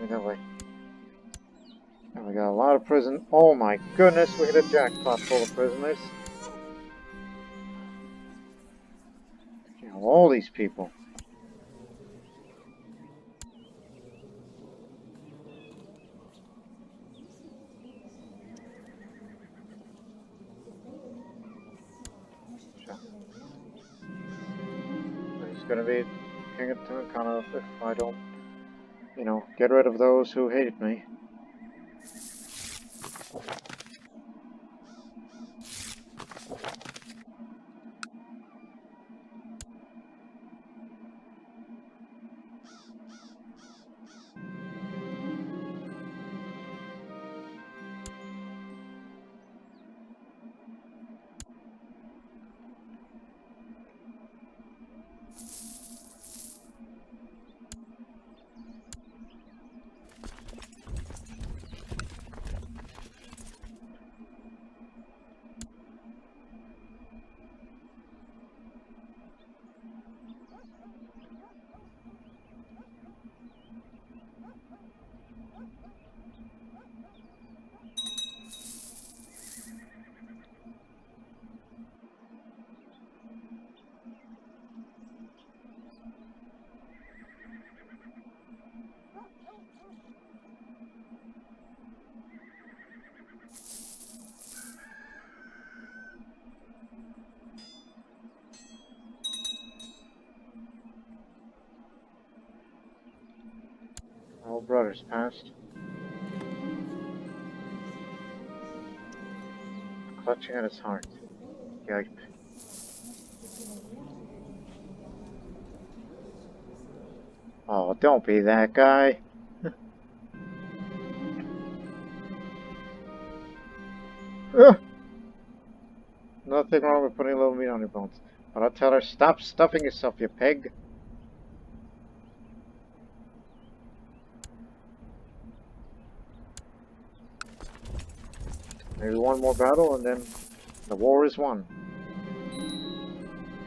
Anyway. And we got a lot of prison. Oh my goodness, we hit a jackpot full of prisoners. You know, all these people. He's gonna be King of Telingana if I don't, you know, get rid of those who hate me. brother's passed. Clutching at his heart. Yipe. Oh, don't be that guy. Nothing wrong with putting a little meat on your bones. But I'll tell her, stop stuffing yourself, you pig. Maybe one more battle and then the war is won.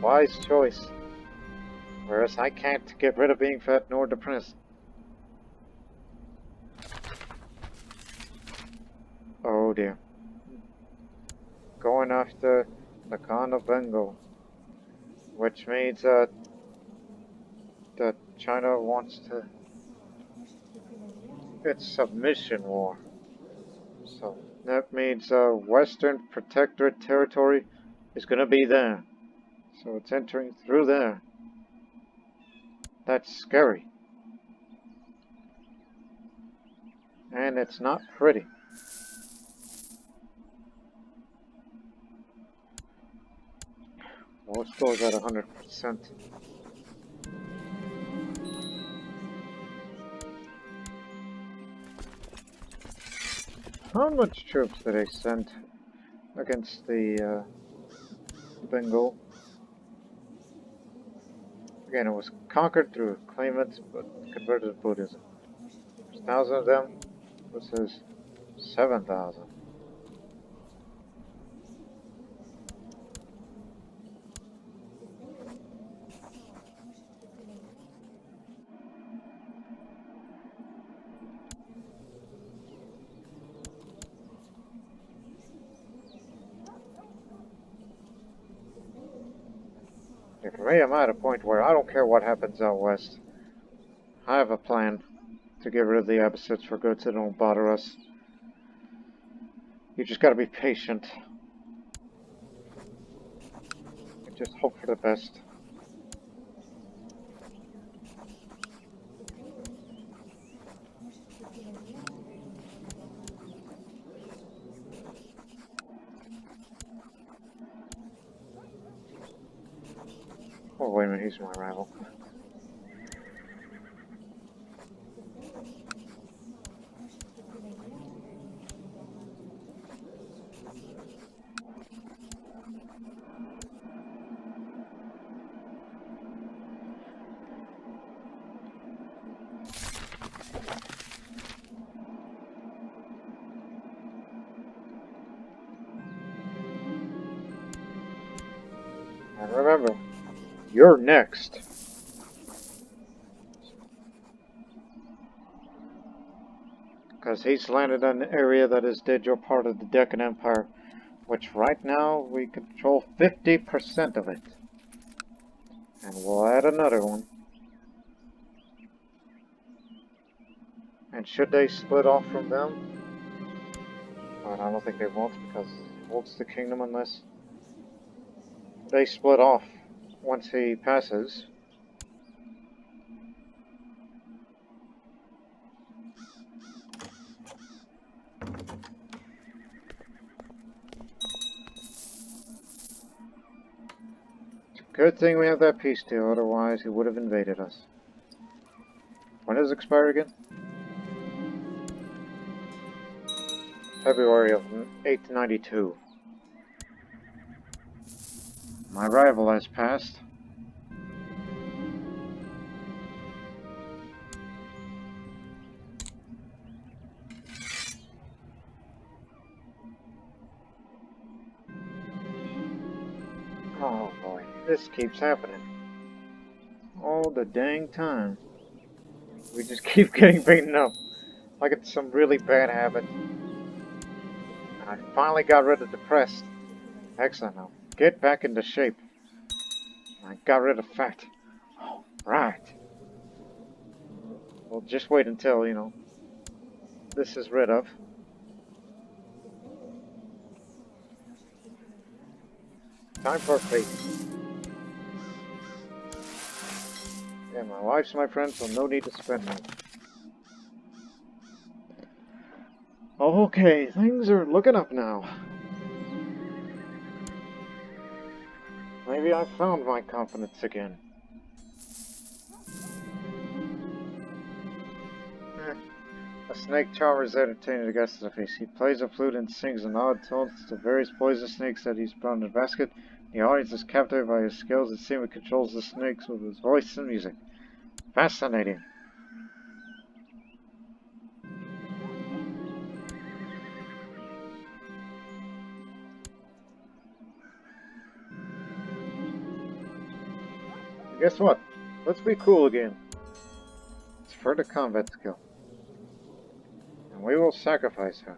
Wise choice. Whereas I can't get rid of being fat nor depressed. Oh dear. Going after the Khan of Bengal. Which means that China wants to... It's submission war. So that means Western Protectorate territory is going to be there. So it's entering through there. That's scary. And it's not pretty. War score's at 100%. How much troops did they send against the Bengal? Again, it was conquered through claimants, but converted to Buddhism. There's 1,000 of them. This is 7,000. For me, I'm at a point where I don't care what happens out west. I have a plan to get rid of the Abbasids for good so they don't bother us. You just gotta be patient. And just hope for the best. Oh, wait a minute, he's my rival. And remember, you're next. Because he's landed in an area that is digital part of the Deccan Empire, which right now we control 50% of it. And we'll add another one. And should they split off from them? But I don't think they won't, because it holds the kingdom unless they split off once he passes. Good thing we have that peace deal, otherwise he would have invaded us. When does it expire again? February of 892. My rival has passed. Oh boy, this keeps happening. All the dang time. We just keep getting beaten up. Like it's some really bad habit. And I finally got rid of depressed. Excellent now. Get back into shape. I got rid of fat. Oh, right. Well, just wait until, you know, this is rid of. Time for peace. Yeah, my wife's my friend, so no need to spend money. Okay, things are looking up now. Maybe I found my confidence again. A snake charmer is entertaining the guests of the feast. He plays a flute and sings an odd tones to various poisonous snakes that he's brought in a basket. The audience is captivated by his skills and seemingly controls the snakes with his voice and music. Fascinating. Guess what? Let's be cool again. It's for the combat skill. And we will sacrifice her.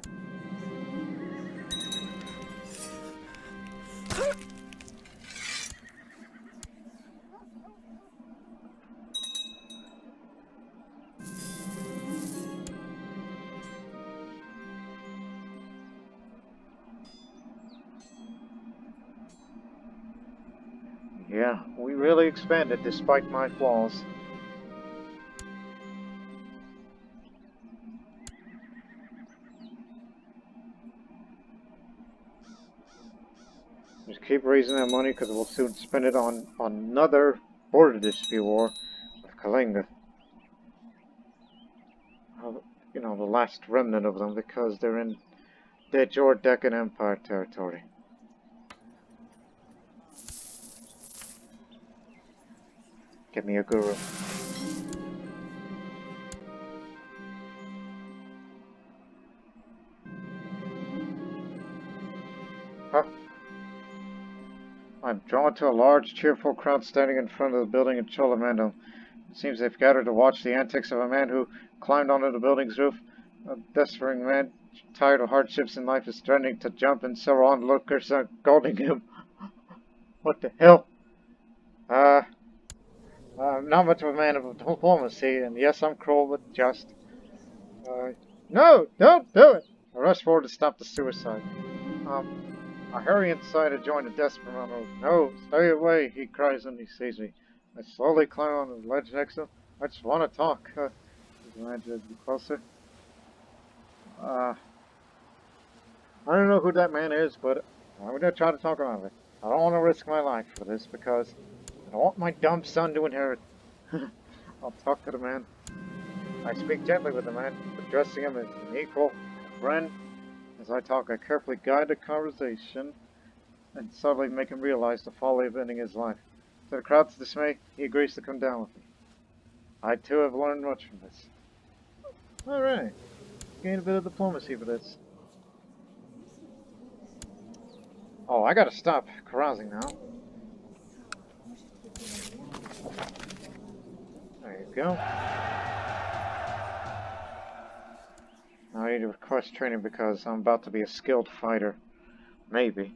Yeah, we really expanded despite my flaws. Just keep raising that money because we'll soon spend it on another border dispute war with Kalinga. You know, the last remnant of them because they're in the Deccan Empire territory. Get me a guru. Huh? I'm drawn to a large, cheerful crowd standing in front of the building in Chola. It seems they've gathered to watch the antics of a man who climbed onto the building's roof. A despairing man, tired of hardships in life, is threatening to jump, and several onlookers are guarding him. What the hell? I'm not much of a man of diplomacy, and yes, I'm cruel, but just. No, don't do it! I rush forward to stop the suicide. I hurry inside to join the desperado. No, stay away, he cries when he sees me. I slowly climb on the ledge next to him. I just want to talk. Does the man get closer? I don't know who that man is, but I'm going to try to talk about it. I don't want to risk my life for this because I don't want my dumb son to inherit. I'll talk to the man. I speak gently with the man, addressing him as an equal, a friend. As I talk, I carefully guide the conversation and subtly make him realize the folly of ending his life. To the crowd's dismay, he agrees to come down with me. I too have learned much from this. Alright, gain a bit of diplomacy for this. Oh, I gotta stop carousing now. There you go. Now I need to request training because I'm about to be a skilled fighter. Maybe.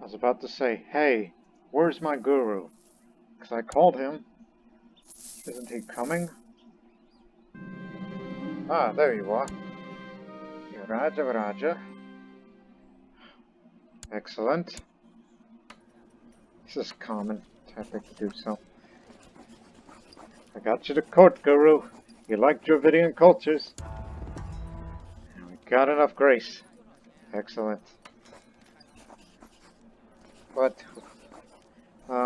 I was about to say, hey, where's my guru? Because I called him. Isn't he coming? Ah, there you are. Raja. Excellent. This is common tactic to do so. I got you to court, Guru. You like Dravidian cultures. And we got enough grace. Excellent. But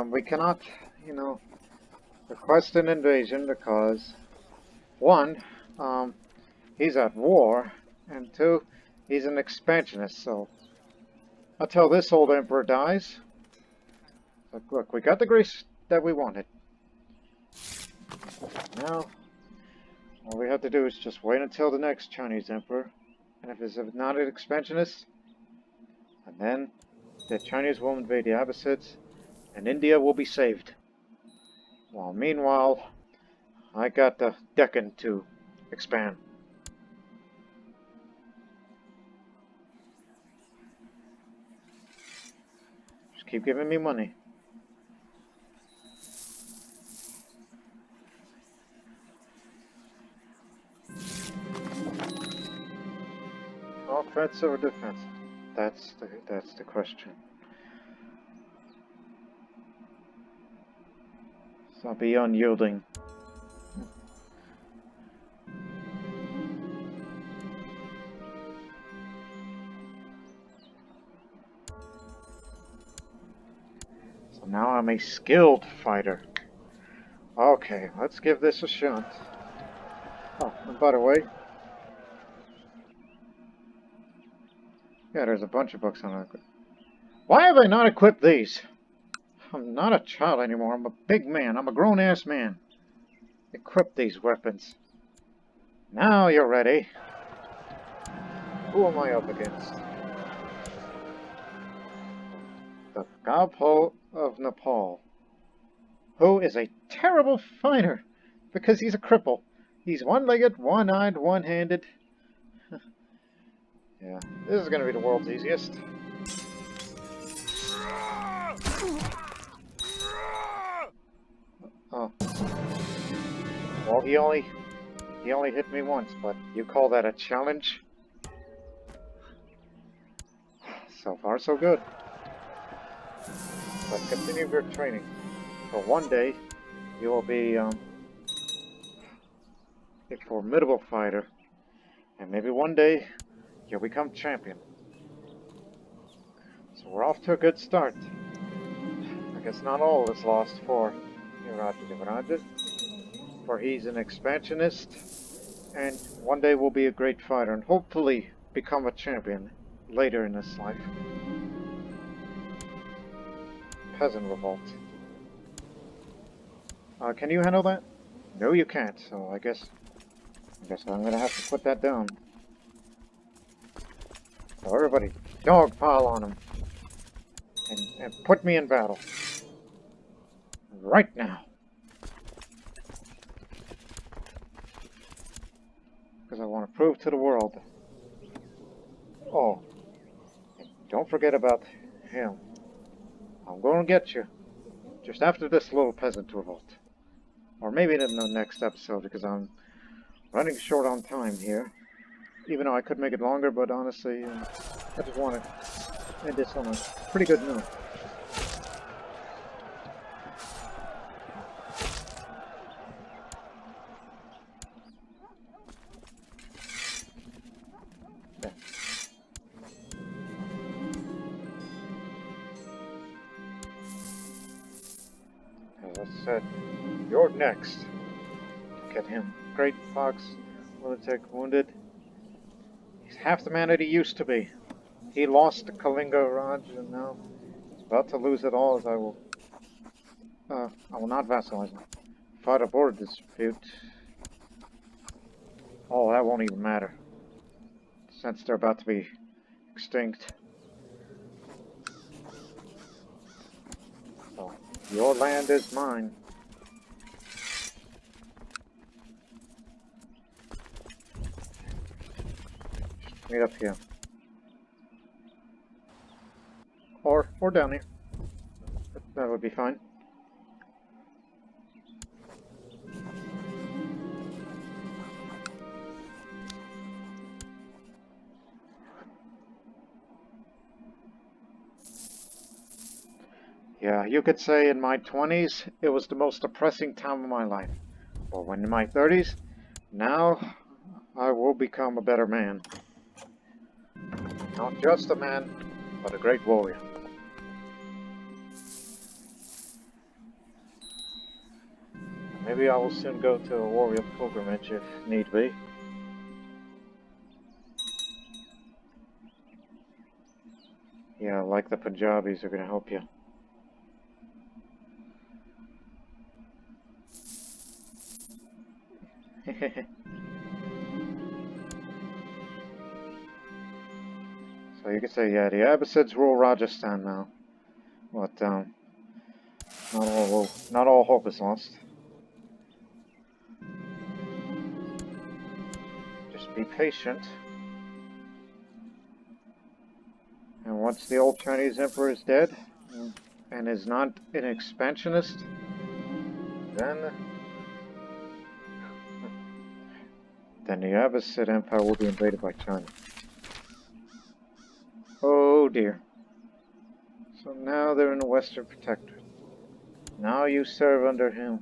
we cannot, request an invasion because, one, he's at war, and two, he's an expansionist, so until this old emperor dies, look, we got the grace that we wanted. Now, all we have to do is just wait until the next Chinese emperor, and if he's not an expansionist, and then the Chinese will invade the Abbasids, and India will be saved. While meanwhile, I got the Deccan to expand. Just keep giving me money. Offensive or defensive? That's the question. So be unyielding. So now I'm a skilled fighter. Okay, let's give this a shot. Oh, and by the way, yeah, there's a bunch of books on it. Why have I not equipped these? I'm not a child anymore. I'm a big man. I'm a grown-ass man. Equip these weapons. Now you're ready. Who am I up against? The Gobho of Nepal, who is a terrible fighter because he's a cripple. He's one-legged, one-eyed, one-handed. Yeah, this is going to be the world's easiest. Oh. Well, he only hit me once, but you call that a challenge? So far, so good. But continue your training. For one day, you will be a formidable fighter. And maybe one day, you'll become champion. So we're off to a good start. I guess not all is lost for Maharaja, for he's an expansionist, and one day will be a great fighter, and hopefully become a champion later in his life. Peasant revolt. Can you handle that? No, you can't. So I guess I'm gonna have to put that down. So everybody, dogpile on him, and put me in battle right now. Because I want to prove to the world. Oh, and don't forget about him. I'm going to get you. Just after this little peasant revolt. Or maybe in the next episode, because I'm running short on time here. Even though I could make it longer, but honestly, I just want to end this on a pretty good note. As I said, you're next. Look at him. Great Fox, lunatic, wounded. He's half the man that he used to be. He lost the Kalinga Raj, and now he's about to lose it all as I will not vassalize him. Fight aboard this dispute. Oh, that won't even matter, since they're about to be extinct. So, your land is mine. Meet up here. Or down here. That would be fine. Yeah, you could say in my 20s, it was the most depressing time of my life. But when in my 30s, now I will become a better man. Not just a man, but a great warrior. Maybe I will soon go to a warrior pilgrimage if need be. Yeah, like the Punjabis are going to help you. So you could say, yeah, the Abbasids rule Rajasthan now. But, not all hope is lost. Just be patient. And once the old Chinese emperor is dead, and is not an expansionist, then the Abbasid Empire will be invaded by China. Oh, dear. So now they're in the Western Protectorate. Now you serve under him.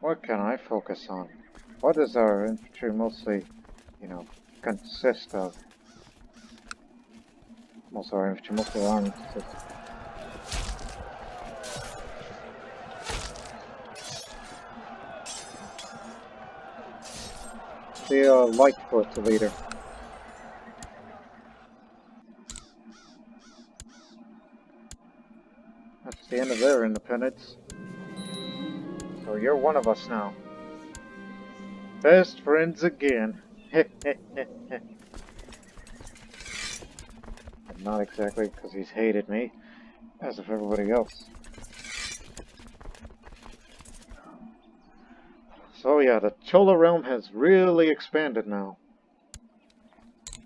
What can I focus on? What does our infantry mostly, consist of? Most of our infantry, most of our army consists of. The Lightfoot leader. That's the end of their independence. So you're one of us now. Best friends again. But not exactly, because he's hated me, as of everybody else. So yeah, the Chola realm has really expanded now.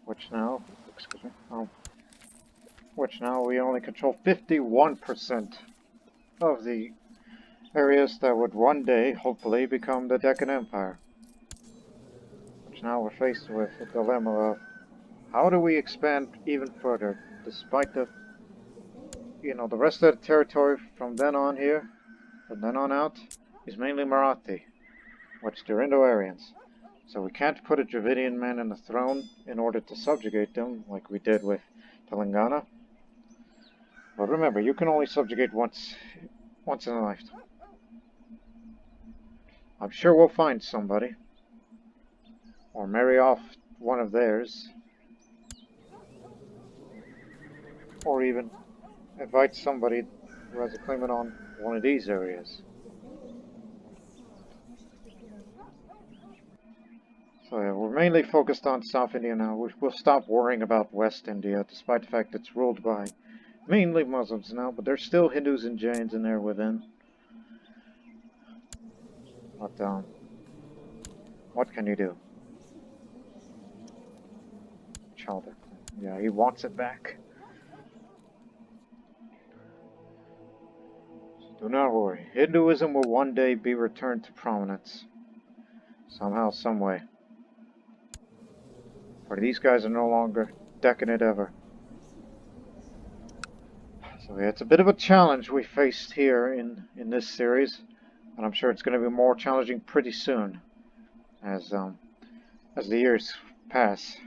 Which now we only control 51% of the areas that would one day, hopefully, become the Deccan Empire. Which now we're faced with a dilemma of how do we expand even further, despite the rest of the territory from then on here, from then on out, is mainly Marathi, which they're Indo-Aryans. So we can't put a Dravidian man on the throne in order to subjugate them, like we did with Telingana. But remember, you can only subjugate once in a lifetime. I'm sure we'll find somebody, or marry off one of theirs, or even invite somebody who has a claimant on one of these areas. So yeah, we're mainly focused on South India now. We'll stop worrying about West India, despite the fact it's ruled by mainly Muslims now, but there's still Hindus and Jains in there within. But what can you do? Chola. Yeah, he wants it back. Do not worry. Hinduism will one day be returned to prominence. Somehow, someway. For these guys are no longer decadent ever. So yeah, it's a bit of a challenge we faced here in this series. And I'm sure it's going to be more challenging pretty soon. As the years pass.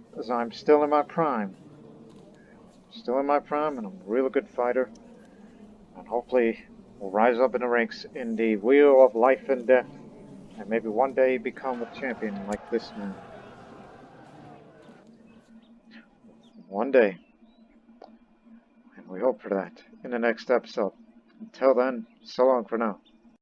Because I'm still in my prime. Still in my prime, and I'm a real good fighter. And hopefully we'll rise up in the ranks in the wheel of life and death. And maybe one day become a champion like this man. One day. And we hope for that in the next episode. Until then, so long for now.